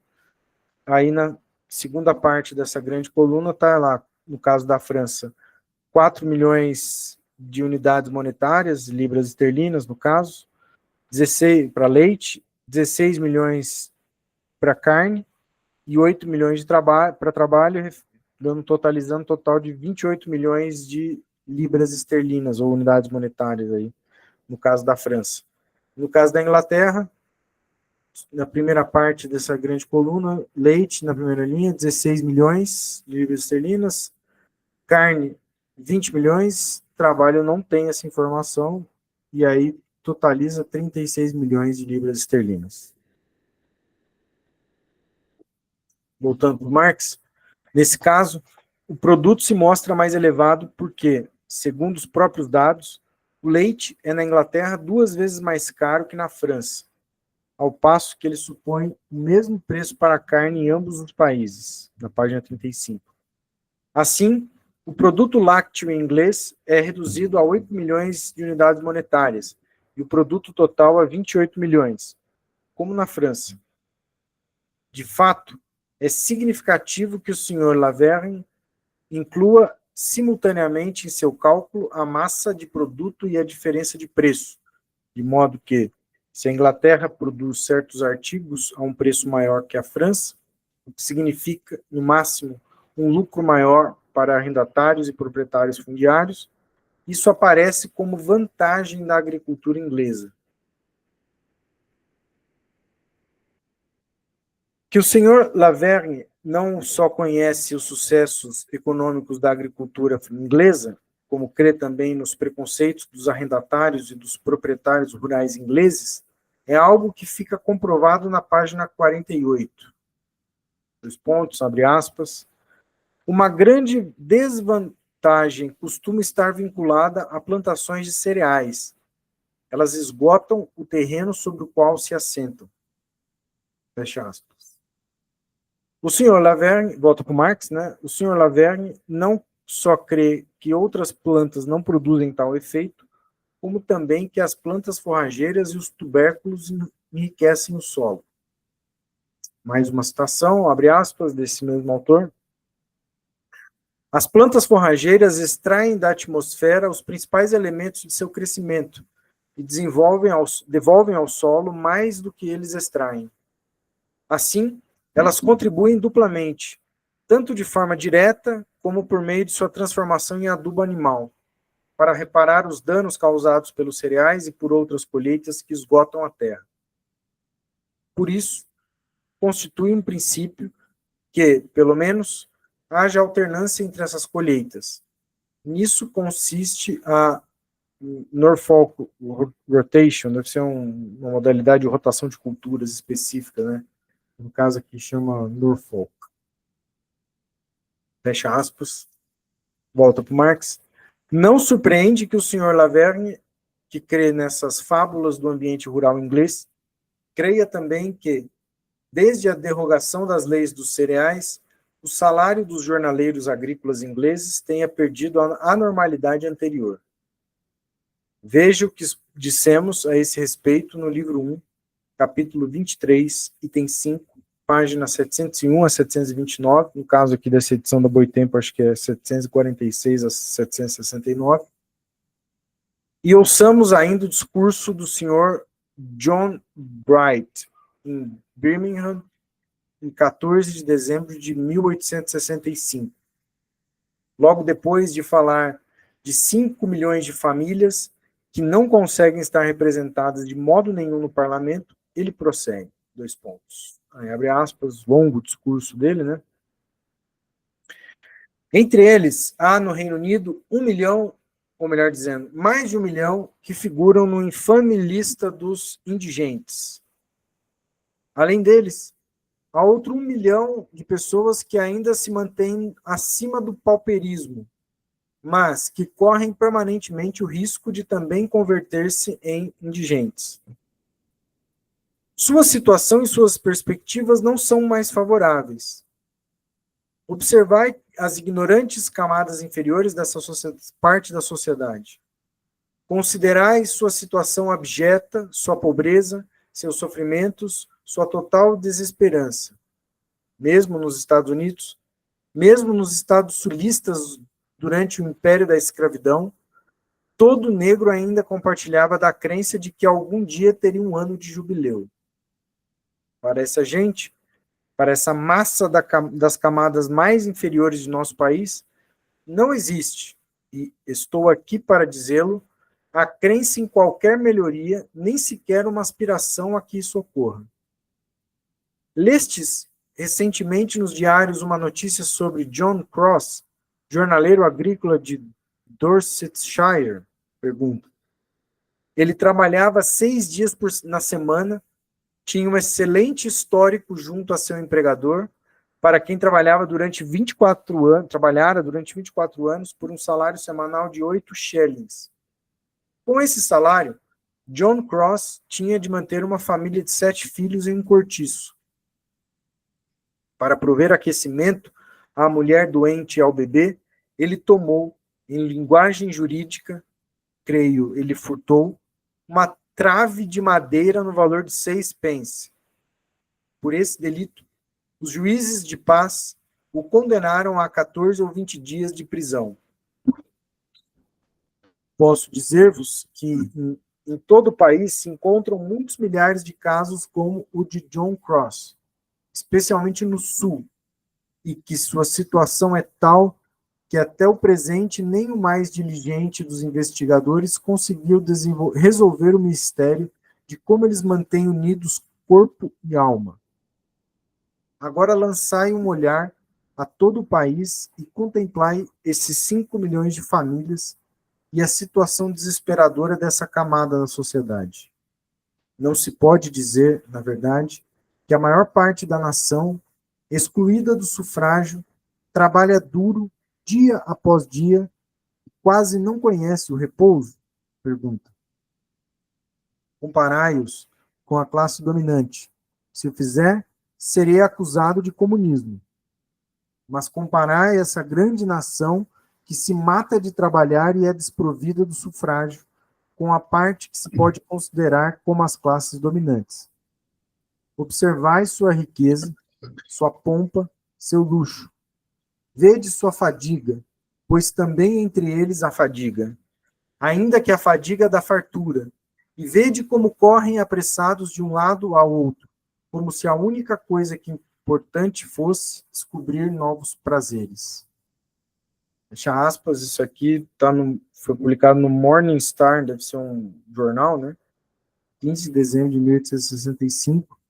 aí na segunda parte dessa grande coluna está lá, no caso da França, 4 milhões de unidades monetárias, libras esterlinas, no caso, 16 para leite, 16 milhões para carne e 8 milhões para trabalho, totalizando um total de 28 milhões de libras esterlinas, ou unidades monetárias, aí, no caso da França. No caso da Inglaterra, na primeira parte dessa grande coluna, leite na primeira linha, 16 milhões de libras esterlinas, carne, 20 milhões, trabalho não tem essa informação, e aí totaliza 36 milhões de libras esterlinas. Voltando para o Marx, nesse caso, o produto se mostra mais elevado porque, segundo os próprios dados, o leite é na Inglaterra 2 vezes mais caro que na França, ao passo que ele supõe o mesmo preço para a carne em ambos os países, na página 35. Assim, o produto lácteo em inglês é reduzido a 8 milhões de unidades monetárias, e o produto total a 28 milhões, como na França. De fato, é significativo que o Sr. Laverne inclua simultaneamente em seu cálculo a massa de produto e a diferença de preço, de modo que, se a Inglaterra produz certos artigos a um preço maior que a França, o que significa, no máximo, um lucro maior para arrendatários e proprietários fundiários, isso aparece como vantagem da agricultura inglesa. Que o senhor Laverne não só conhece os sucessos econômicos da agricultura inglesa, como crê também nos preconceitos dos arrendatários e dos proprietários rurais ingleses, é algo que fica comprovado na página 48. 2 pontos, abre aspas. Uma grande desvantagem costuma estar vinculada a plantações de cereais. Elas esgotam o terreno sobre o qual se assentam. Fecha aspas. O senhor Laverne, volta para o Marx, né? O senhor Laverne não só crê que outras plantas não produzem tal efeito, como também que as plantas forrageiras e os tubérculos enriquecem o solo. Mais uma citação, abre aspas, desse mesmo autor. As plantas forrageiras extraem da atmosfera os principais elementos de seu crescimento e devolvem ao solo mais do que eles extraem. Assim, elas contribuem duplamente, tanto de forma direta como por meio de sua transformação em adubo animal, para reparar os danos causados pelos cereais e por outras colheitas que esgotam a terra. Por isso, constitui um princípio que, pelo menos, haja alternância entre essas colheitas. Nisso consiste a Norfolk Rotation, deve ser uma modalidade de rotação de culturas específica, né? No caso aqui chama Norfolk. Fecha aspas. Volta para o Marx. Não surpreende que o senhor Laverne, que crê nessas fábulas do ambiente rural inglês, creia também que, desde a derrogação das leis dos cereais, o salário dos jornaleiros agrícolas ingleses tenha perdido a anormalidade anterior. Veja o que dissemos a esse respeito no livro 1, capítulo 23, item 5, páginas 701 a 729, no caso aqui dessa edição da Boitempo, acho que é 746 a 769. E ouçamos ainda o discurso do senhor John Bright, em Birmingham, em 14 de dezembro de 1865. Logo depois de falar de 5 milhões de famílias que não conseguem estar representadas de modo nenhum no parlamento, ele prossegue. 2 pontos. Aí, abre aspas, longo discurso dele, né? Entre eles, há no Reino Unido 1 milhão, ou melhor dizendo, mais de 1 milhão, que figuram no infame lista dos indigentes. Além deles, há outro 1 milhão de pessoas que ainda se mantêm acima do pauperismo, mas que correm permanentemente o risco de também converter-se em indigentes. Sua situação e suas perspectivas não são mais favoráveis. Observai as ignorantes camadas inferiores dessa parte da sociedade. Considerai sua situação abjeta, sua pobreza, seus sofrimentos, sua total desesperança. Mesmo nos Estados Unidos, mesmo nos estados sulistas durante o império da escravidão, todo negro ainda compartilhava da crença de que algum dia teria um ano de jubileu. Para essa gente, para essa massa das camadas mais inferiores de nosso país, não existe, e estou aqui para dizê-lo, a crença em qualquer melhoria, nem sequer uma aspiração a que isso ocorra. Lestes recentemente nos diários uma notícia sobre John Cross, jornaleiro agrícola de Dorsetshire? Pergunta. Ele trabalhava 6 dias na semana, tinha um excelente histórico junto a seu empregador, para quem trabalhara durante 24 anos por um salário semanal de 8 shillings. Com esse salário, John Cross tinha de manter uma família de 7 filhos em um cortiço. Para prover aquecimento à mulher doente e ao bebê, ele tomou, em linguagem jurídica, creio, ele furtou, uma trave de madeira no valor de 6 pence. Por esse delito, os juízes de paz o condenaram a 14 ou 20 dias de prisão. Posso dizer-vos que em todo o país se encontram muitos milhares de casos como o de John Cross, especialmente no Sul, e que sua situação é tal que até o presente nem o mais diligente dos investigadores conseguiu resolver o mistério de como eles mantêm unidos corpo e alma. Agora lançai um olhar a todo o país e contemplai esses 5 milhões de famílias e a situação desesperadora dessa camada na sociedade. Não se pode dizer, na verdade, que a maior parte da nação, excluída do sufrágio, trabalha duro dia após dia e quase não conhece o repouso? Pergunta. Comparai-os com a classe dominante. Se o fizer, serei acusado de comunismo. Mas comparar essa grande nação que se mata de trabalhar e é desprovida do sufrágio com a parte que se pode considerar como as classes dominantes. Observai sua riqueza, sua pompa, seu luxo. Vede sua fadiga, pois também entre eles a fadiga, ainda que a fadiga da fartura, e vede como correm apressados de um lado ao outro, como se a única coisa que importante fosse descobrir novos prazeres. Fecha aspas, isso aqui foi publicado no Morning Star, deve ser um jornal, né? 15 de dezembro de 1865.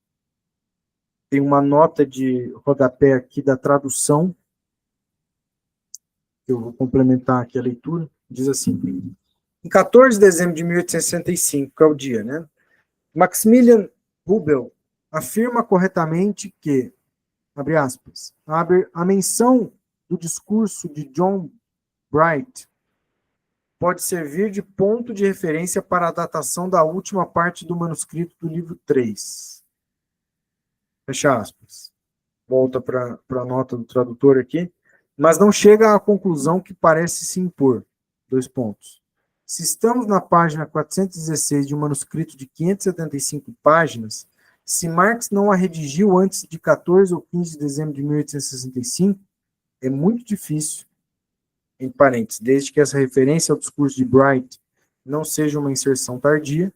Tem uma nota de rodapé aqui da tradução, eu vou complementar aqui a leitura, diz assim: em 14 de dezembro de 1865, que é o dia, né? Maximilian Rubel afirma corretamente que, abre aspas, a menção do discurso de John Bright pode servir de ponto de referência para a datação da última parte do manuscrito do livro 3. Fecha aspas. Volta para a nota do tradutor aqui. Mas não chega à conclusão que parece se impor. 2 pontos. Se estamos na página 416 de um manuscrito de 575 páginas, se Marx não a redigiu antes de 14 ou 15 de dezembro de 1865, é muito difícil, entre parênteses, desde que essa referência ao discurso de Bright não seja uma inserção tardia,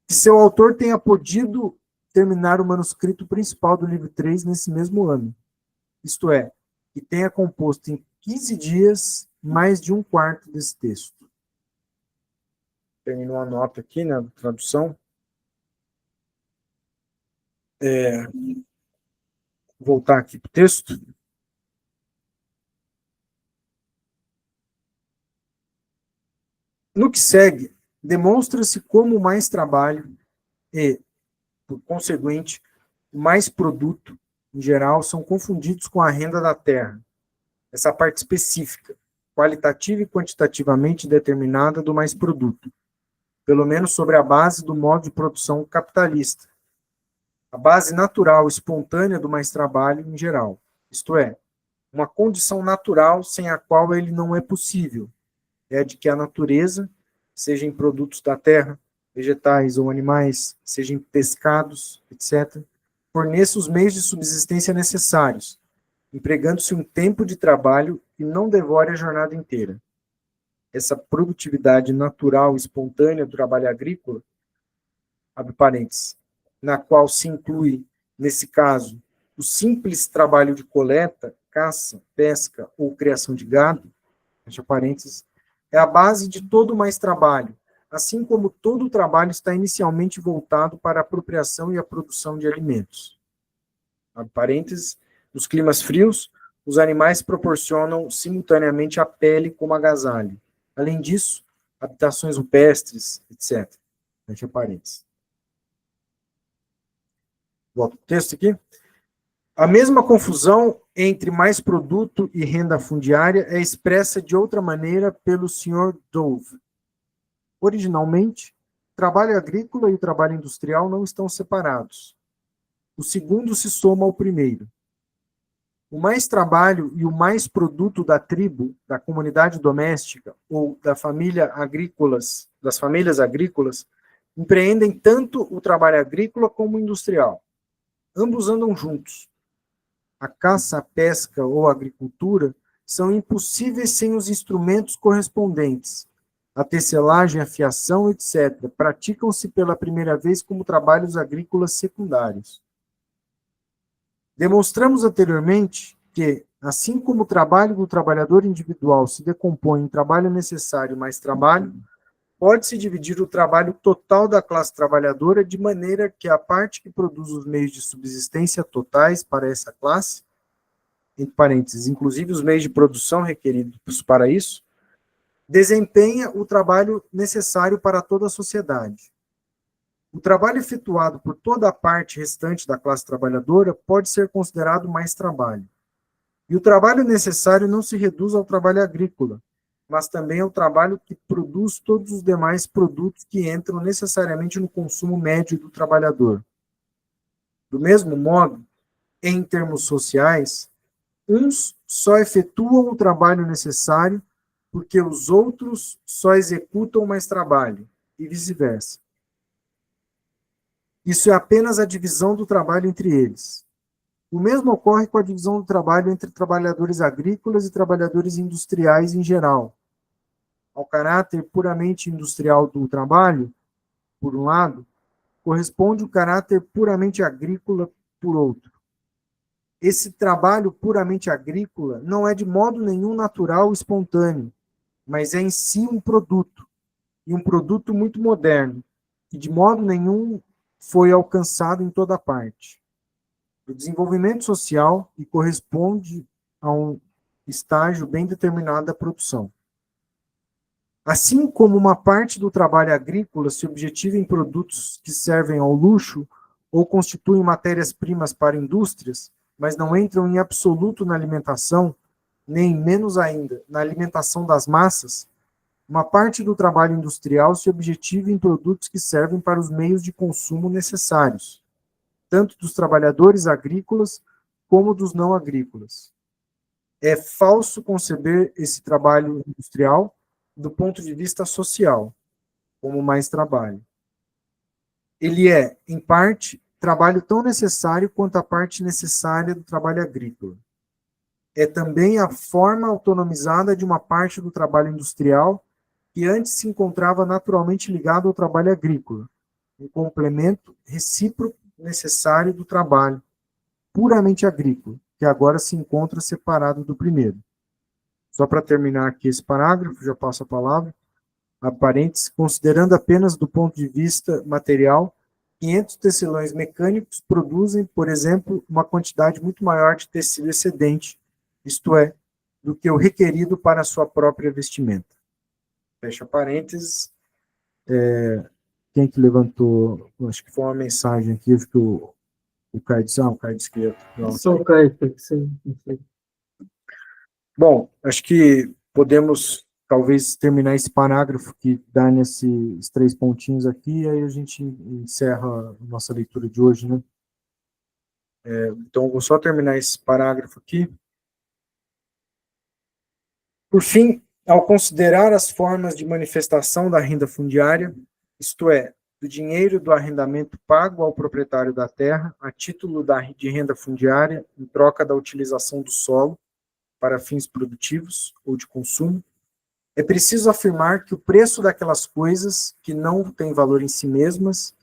que seu autor tenha podido terminar o manuscrito principal do livro 3 nesse mesmo ano. Isto é, que tenha composto em 15 dias mais de um quarto desse texto. Terminou a nota aqui, né, da tradução. Vou voltar aqui para o texto. No que segue, demonstra-se como mais trabalho e, por conseguinte, mais produto, em geral, são confundidos com a renda da terra. Essa parte específica, qualitativa e quantitativamente determinada do mais produto, pelo menos sobre a base do modo de produção capitalista. A base natural, espontânea do mais trabalho em geral, isto é, uma condição natural sem a qual ele não é possível, é a de que a natureza, seja em produtos da terra, vegetais ou animais, seja em pescados, etc., forneça os meios de subsistência necessários, empregando-se um tempo de trabalho que não devore a jornada inteira. Essa produtividade natural e espontânea do trabalho agrícola, abre parênteses, na qual se inclui, nesse caso, o simples trabalho de coleta, caça, pesca ou criação de gado, fecha parênteses, é a base de todo mais trabalho, assim como todo o trabalho está inicialmente voltado para a apropriação e a produção de alimentos. Abre parênteses, nos climas frios, os animais proporcionam simultaneamente a pele como agasalho. Além disso, habitações rupestres, etc. Fecha parênteses. Volto para o texto aqui. A mesma confusão entre mais produto e renda fundiária é expressa de outra maneira pelo Sr. Dove. Originalmente, o trabalho agrícola e o trabalho industrial não estão separados. O segundo se soma ao primeiro. O mais trabalho e o mais produto da tribo, da comunidade doméstica ou das famílias agrícolas, empreendem tanto o trabalho agrícola como o industrial. Ambos andam juntos. A caça, a pesca ou a agricultura são impossíveis sem os instrumentos correspondentes. A tecelagem, a fiação, etc., praticam-se pela primeira vez como trabalhos agrícolas secundários. Demonstramos anteriormente que, assim como o trabalho do trabalhador individual se decompõe em trabalho necessário mais trabalho, pode-se dividir o trabalho total da classe trabalhadora de maneira que a parte que produz os meios de subsistência totais para essa classe, entre parênteses, inclusive os meios de produção requeridos para isso, desempenha o trabalho necessário para toda a sociedade. O trabalho efetuado por toda a parte restante da classe trabalhadora pode ser considerado mais trabalho. E o trabalho necessário não se reduz ao trabalho agrícola, mas também ao trabalho que produz todos os demais produtos que entram necessariamente no consumo médio do trabalhador. Do mesmo modo, em termos sociais, uns só efetuam o trabalho necessário porque os outros só executam mais trabalho, e vice-versa. Isso é apenas a divisão do trabalho entre eles. O mesmo ocorre com a divisão do trabalho entre trabalhadores agrícolas e trabalhadores industriais em geral. Ao caráter puramente industrial do trabalho, por um lado, corresponde o caráter puramente agrícola, por outro. Esse trabalho puramente agrícola não é de modo nenhum natural ou espontâneo, mas é em si um produto, e um produto muito moderno, que de modo nenhum foi alcançado em toda parte. O desenvolvimento social e corresponde a um estágio bem determinado da produção. Assim como uma parte do trabalho agrícola se objetiva em produtos que servem ao luxo ou constituem matérias-primas para indústrias, mas não entram em absoluto na alimentação, nem menos ainda na alimentação das massas, uma parte do trabalho industrial se objetiva em produtos que servem para os meios de consumo necessários, tanto dos trabalhadores agrícolas como dos não agrícolas. É falso conceber esse trabalho industrial do ponto de vista social, como mais trabalho. Ele é, em parte, trabalho tão necessário quanto a parte necessária do trabalho agrícola. É também a forma autonomizada de uma parte do trabalho industrial que antes se encontrava naturalmente ligado ao trabalho agrícola, um complemento recíproco necessário do trabalho puramente agrícola, que agora se encontra separado do primeiro. Só para terminar aqui esse parágrafo, já passo a palavra, a parênteses, considerando apenas do ponto de vista material, 500 tecelões mecânicos produzem, por exemplo, uma quantidade muito maior de tecido excedente, isto é, do que o requerido para a sua própria vestimenta. Fecha parênteses. Quem que levantou? Acho que foi uma mensagem aqui, acho que o Caio disse, o Caio disse que ia... Só o Caio, sim. Bom, acho que podemos talvez terminar esse parágrafo que dá nesses 3 pontinhos aqui, e aí a gente encerra a nossa leitura de hoje, né? Então, vou só terminar esse parágrafo aqui. Por fim, ao considerar as formas de manifestação da renda fundiária, isto é, do dinheiro do arrendamento pago ao proprietário da terra, a título de renda fundiária, em troca da utilização do solo para fins produtivos ou de consumo, é preciso afirmar que o preço daquelas coisas que não têm valor em si mesmas,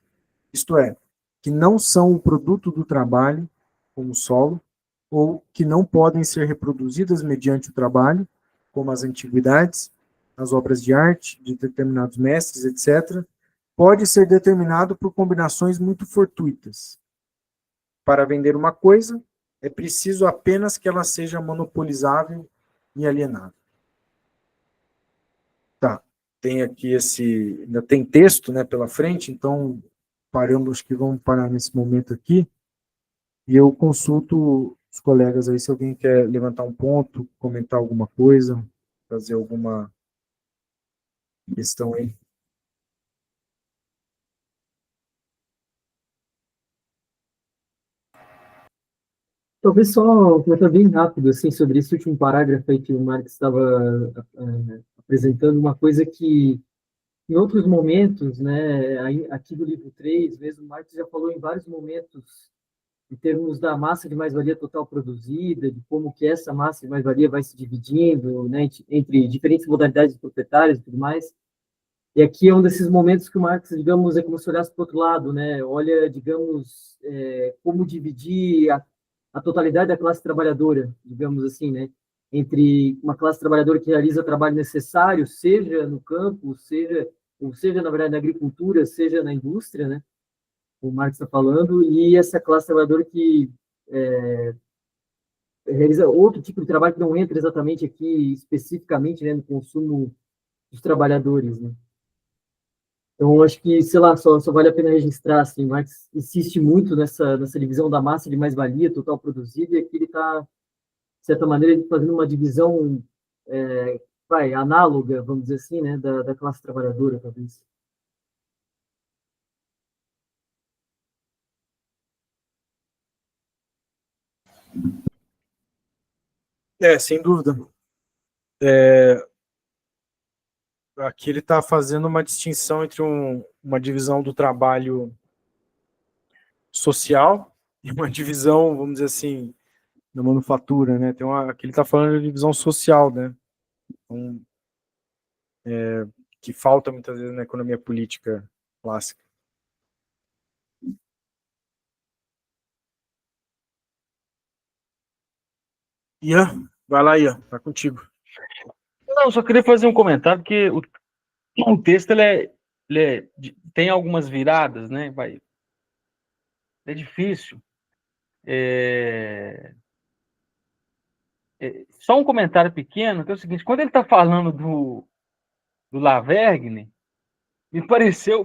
isto é, que não são o produto do trabalho, como o solo, ou que não podem ser reproduzidas mediante o trabalho, como as antiguidades, as obras de arte de determinados mestres, etc., pode ser determinado por combinações muito fortuitas. Para vender uma coisa, é preciso apenas que ela seja monopolizável e alienável. Tá, tem aqui ainda tem texto, né, pela frente, então paramos, acho que vamos parar nesse momento aqui, e eu consulto os colegas aí se alguém quer levantar um ponto, comentar alguma coisa, fazer alguma questão aí. Talvez só comentar bem rápido assim, sobre esse último parágrafo aí que o Marx estava apresentando, uma coisa que, em outros momentos, né, aqui do livro 3 mesmo, Marx já falou em vários momentos, em termos da massa de mais-valia total produzida, de como que essa massa de mais-valia vai se dividindo, né, entre diferentes modalidades proprietárias e tudo mais. E aqui é um desses momentos que o Marx, digamos, é como se olhasse para o outro lado, né? Olha, digamos, como dividir a totalidade da classe trabalhadora, digamos assim, né? Entre uma classe trabalhadora que realiza trabalho necessário, seja no campo, seja na verdade, na agricultura, seja na indústria, né? O Marx está falando, e essa classe trabalhadora que realiza outro tipo de trabalho que não entra exatamente aqui, especificamente, né, no consumo dos trabalhadores, né? Então, acho que, sei lá, só vale a pena registrar, assim, Marx insiste muito nessa divisão da massa de mais-valia total produzida, e aqui ele está, de certa maneira, fazendo uma divisão análoga, vamos dizer assim, né, da classe trabalhadora, talvez. Sem dúvida. Aqui ele está fazendo uma distinção entre uma divisão do trabalho social e uma divisão, vamos dizer assim, da manufatura, né? Aqui ele está falando de divisão social, né? Então, que falta muitas vezes na economia política clássica. Ian, vai lá, Ian, tá contigo. Não, só queria fazer um comentário, porque o texto tem algumas viradas, né? É difícil. Só um comentário pequeno, que é o seguinte: quando ele está falando do Lavergne, me pareceu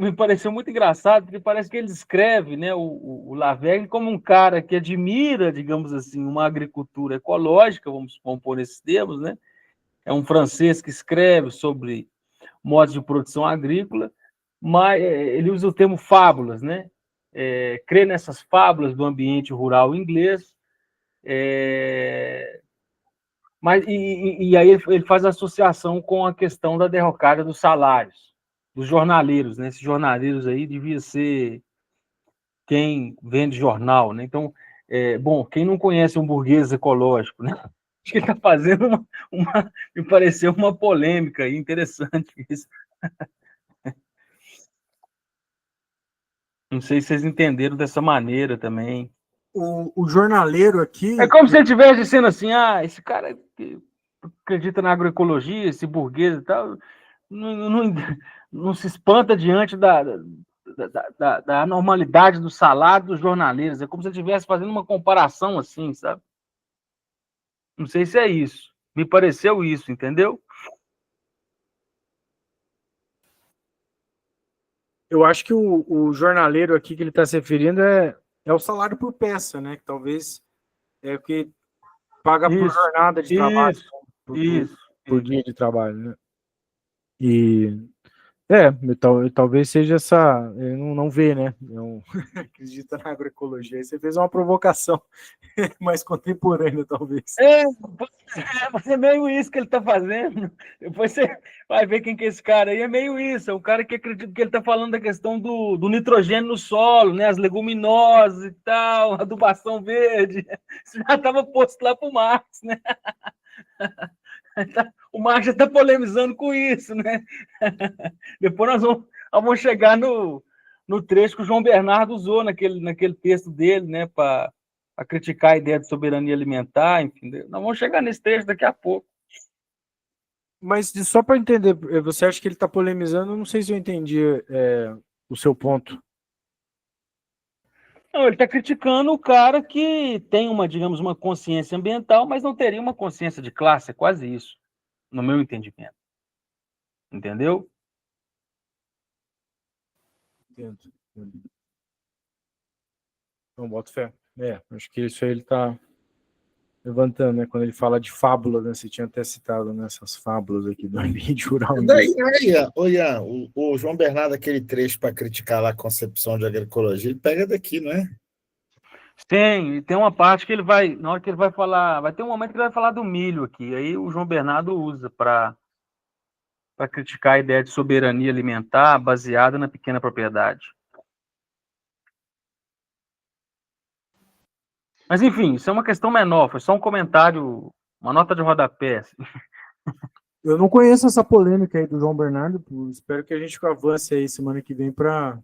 muito engraçado, porque parece que ele descreve, né, o Lavergne como um cara que admira, digamos assim, uma agricultura ecológica, vamos pôr nesses termos, né? É um francês que escreve sobre modos de produção agrícola, mas ele usa o termo fábulas, né? Crê nessas fábulas do ambiente rural inglês, mas e aí ele faz associação com a questão da derrocada dos salários dos jornaleiros, né? Esses jornaleiros aí devia ser quem vende jornal, né? Então, bom, quem não conhece um burguês ecológico, né? Acho que ele está fazendo me pareceu uma polêmica aí, interessante isso. Não sei se vocês entenderam dessa maneira também. O jornaleiro aqui... É como se ele estivesse dizendo assim, esse cara que acredita na agroecologia, esse burguês e tal, não se espanta diante da anormalidade do salário dos jornaleiros. É como se ele estivesse fazendo uma comparação assim, sabe? Não sei se é isso. Me pareceu isso, entendeu? Eu acho que o jornaleiro aqui que ele está se referindo é o salário por peça, né? Que talvez é o que paga por jornada de trabalho, por dia de trabalho, né? E talvez seja essa, ele não vê, né? Não acredita na agroecologia. Aí você fez uma provocação mais contemporânea, talvez. Mas é meio isso que ele está fazendo. Depois você vai ver quem que é esse cara aí. É meio isso. É um cara que acredita que ele está falando da questão do nitrogênio no solo, né? As leguminosas e tal, adubação verde. Isso já estava posto lá para o Marx, né? O Marx já está polemizando com isso, né? Depois nós vamos chegar no trecho que o João Bernardo usou naquele texto dele, né? Para criticar a ideia de soberania alimentar, enfim. Nós vamos chegar nesse trecho daqui a pouco. Mas só para entender, você acha que ele está polemizando? Eu não sei se eu entendi o seu ponto. Não, ele está criticando o cara que tem digamos, uma consciência ambiental, mas não teria uma consciência de classe. É quase isso, no meu entendimento. Entendeu? Entendo. Não, boto fé. Acho que isso aí ele está levantando, né? Quando ele fala de fábulas, né? Você tinha até citado nessas fábulas aqui do ambiente rural. Ian, o João Bernardo, aquele trecho para criticar lá a concepção de agroecologia, ele pega daqui, não é? Tem uma parte que ele vai, na hora que ele vai falar, vai ter um momento que ele vai falar do milho aqui, aí o João Bernardo usa para criticar a ideia de soberania alimentar baseada na pequena propriedade. Mas, enfim, isso é uma questão menor, foi só um comentário, uma nota de rodapé. Eu não conheço essa polêmica aí do João Bernardo, espero que a gente avance aí semana que vem para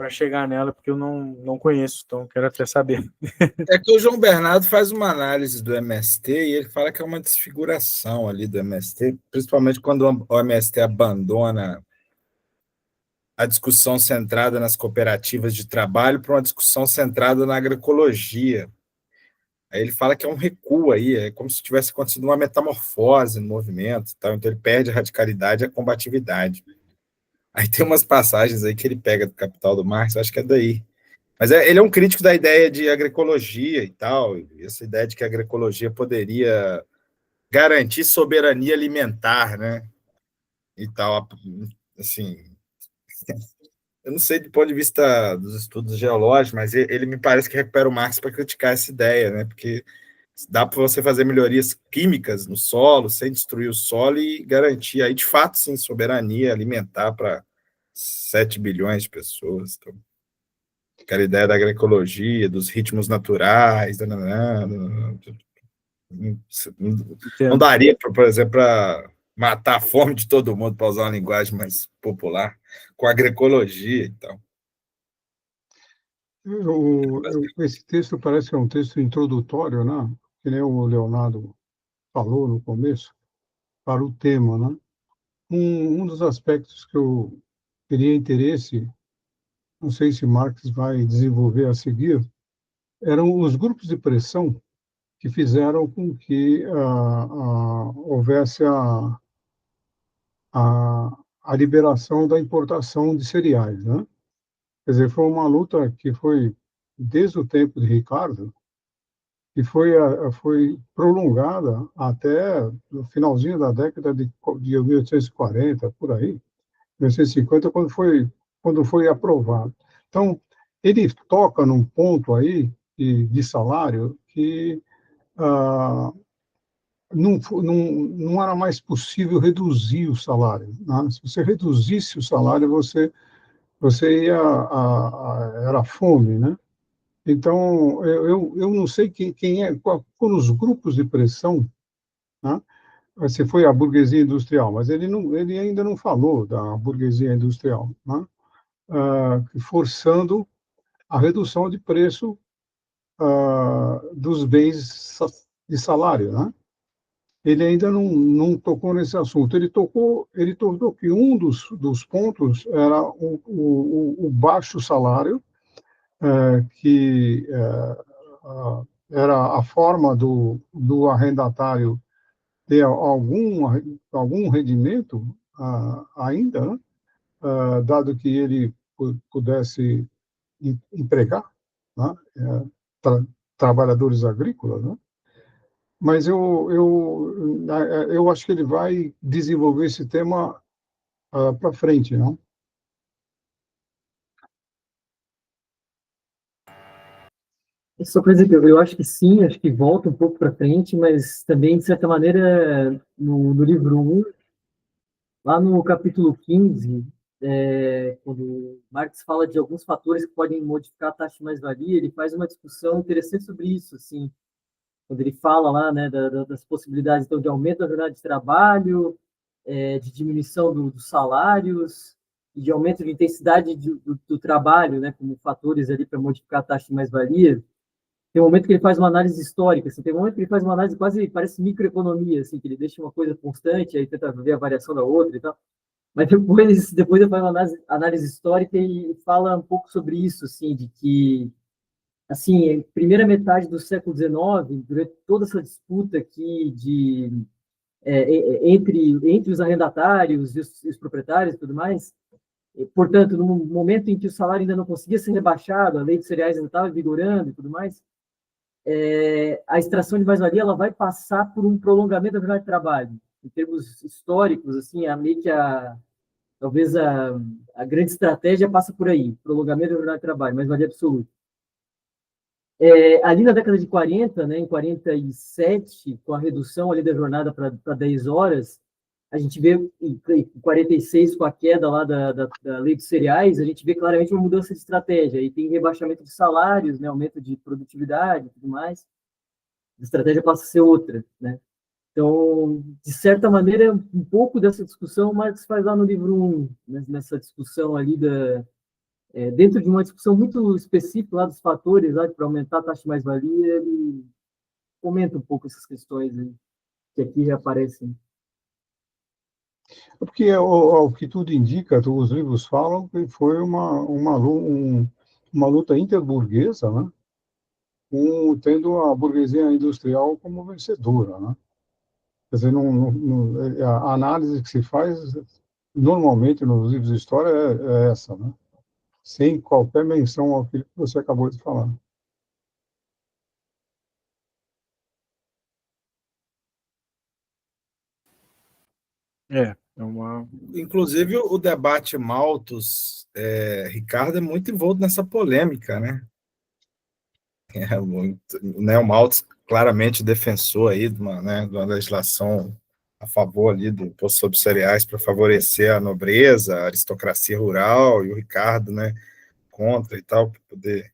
chegar nela, porque eu não conheço, então quero até saber. É que o João Bernardo faz uma análise do MST e ele fala que é uma desfiguração ali do MST, principalmente quando o MST abandona a discussão centrada nas cooperativas de trabalho para uma discussão centrada na agroecologia. Aí ele fala que é um recuo aí, é como se tivesse acontecido uma metamorfose no movimento, tal. Então ele perde a radicalidade e a combatividade. Aí tem umas passagens aí que ele pega do Capital do Marx, acho que é daí. Mas ele é um crítico da ideia de agroecologia e tal, essa ideia de que a agroecologia poderia garantir soberania alimentar, né? E tal, assim, eu não sei do ponto de vista dos estudos geológicos, mas ele me parece que recupera o Marx para criticar essa ideia, né? Porque Dá para você fazer melhorias químicas no solo, sem destruir o solo e garantir aí, de fato, sim, soberania alimentar para 7 bilhões de pessoas. Então, aquela ideia da agroecologia, dos ritmos naturais, não daria, por exemplo, para matar a fome de todo mundo, para usar uma linguagem mais popular, com agroecologia e tal. Esse texto parece que é um texto introdutório, né? Que nem o Leonardo falou no começo, para o tema, né? Um dos aspectos que eu teria interesse, não sei se Marx vai desenvolver a seguir, eram os grupos de pressão que fizeram com que houvesse a liberação da importação de cereais, né? Quer dizer, foi uma luta que foi desde o tempo de Ricardo, que foi prolongada até o finalzinho da década de 1840, por aí, 1850, quando foi aprovado. Então, ele toca num ponto aí de salário que não era mais possível reduzir o salário, né? Se você reduzisse o salário, você ia era fome, né? Então, eu não sei quem foram os grupos de pressão, né? Se foi a burguesia industrial, mas ele ainda não falou da burguesia industrial, né? Forçando a redução de preço dos bens de salário, né? Ele ainda não tocou nesse assunto. Ele tocou que um dos pontos era o baixo salário, que era a forma do arrendatário ter algum rendimento ainda, né? Dado que ele pudesse empregar, né? Trabalhadores agrícolas, né? Mas eu acho que ele vai desenvolver esse tema para frente, não? Só para dizer que eu acho que sim, acho que volta um pouco para frente, mas também, de certa maneira, no livro 1, lá no capítulo 15, quando Marx fala de alguns fatores que podem modificar a taxa de mais-valia, ele faz uma discussão interessante sobre isso, assim, quando ele fala lá, né, das possibilidades então, de aumento da jornada de trabalho, de diminuição dos salários, e de aumento de intensidade do trabalho, né, como fatores ali para modificar a taxa de mais-valia. Tem um momento que ele faz uma análise histórica, assim, tem um momento que ele faz uma análise quase, parece microeconomia, assim, que ele deixa uma coisa constante, aí tenta ver a variação da outra e tal. Mas depois ele faz uma análise histórica e fala um pouco sobre isso, assim, de que, assim, primeira metade do século XIX, durante toda essa disputa aqui entre os arrendatários e os proprietários e tudo mais, portanto, no momento em que o salário ainda não conseguia ser rebaixado, a lei de cereais ainda estava vigorando e tudo mais, a extração de mais-valia ela vai passar por um prolongamento da jornada de trabalho. Em termos históricos, assim, meio que talvez a grande estratégia passa por aí, prolongamento da jornada de trabalho, mais-valia absoluta. Ali na década de 40, né, em 47, com a redução ali da jornada para 10 horas, a gente vê, em 46, com a queda lá da lei dos cereais, a gente vê claramente uma mudança de estratégia. E tem rebaixamento de salários, né, aumento de produtividade e tudo mais. A estratégia passa a ser outra, né? Então, de certa maneira, um pouco dessa discussão o Marx faz lá no livro 1, né, nessa discussão ali dentro de uma discussão muito específica lá dos fatores lá para aumentar a taxa de mais-valia, ele comenta um pouco essas questões aí, que aqui reaparecem. Porque o que tudo indica, os livros falam que foi uma luta interburguesa, né? Tendo a burguesia industrial como vencedora, né? Quer dizer, a análise que se faz normalmente nos livros de história é essa, né? Sem qualquer menção ao que você acabou de falar. Inclusive, o debate Malthus, Ricardo, é muito envolto nessa polêmica, né? O Malthus claramente defensor aí de uma legislação a favor ali do imposto sobre cereais para favorecer a nobreza, a aristocracia rural, e o Ricardo, né, contra e tal, para poder...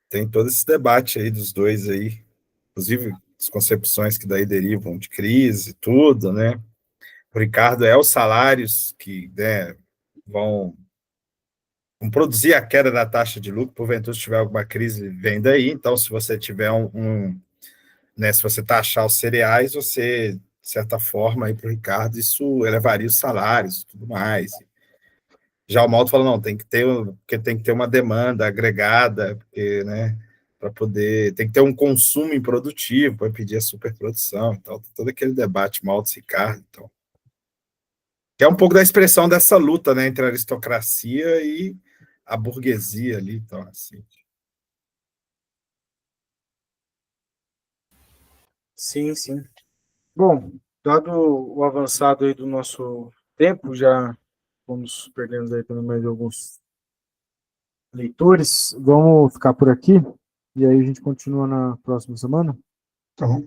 Tem todo esse debate aí dos dois aí, inclusive as concepções que daí derivam de crise e tudo, né? O Ricardo é os salários que, né, vão produzir a queda da taxa de lucro, porventura se tiver alguma crise, vem daí. Então, se você tiver né, se você taxar os cereais, você, de certa forma, aí para o Ricardo, isso elevaria os salários e tudo mais. Já o Malto fala, não, porque tem que ter uma demanda agregada, porque, né, para poder, tem que ter um consumo improdutivo para pedir a superprodução, então, todo aquele debate Malto e Ricardo, então. Que é um pouco da expressão dessa luta, né, entre a aristocracia e a burguesia ali, então, assim. Sim, sim. Bom, dado o avançado aí do nosso tempo, já vamos perdendo aí também mais alguns leitores. Vamos ficar por aqui e aí a gente continua na próxima semana. Então,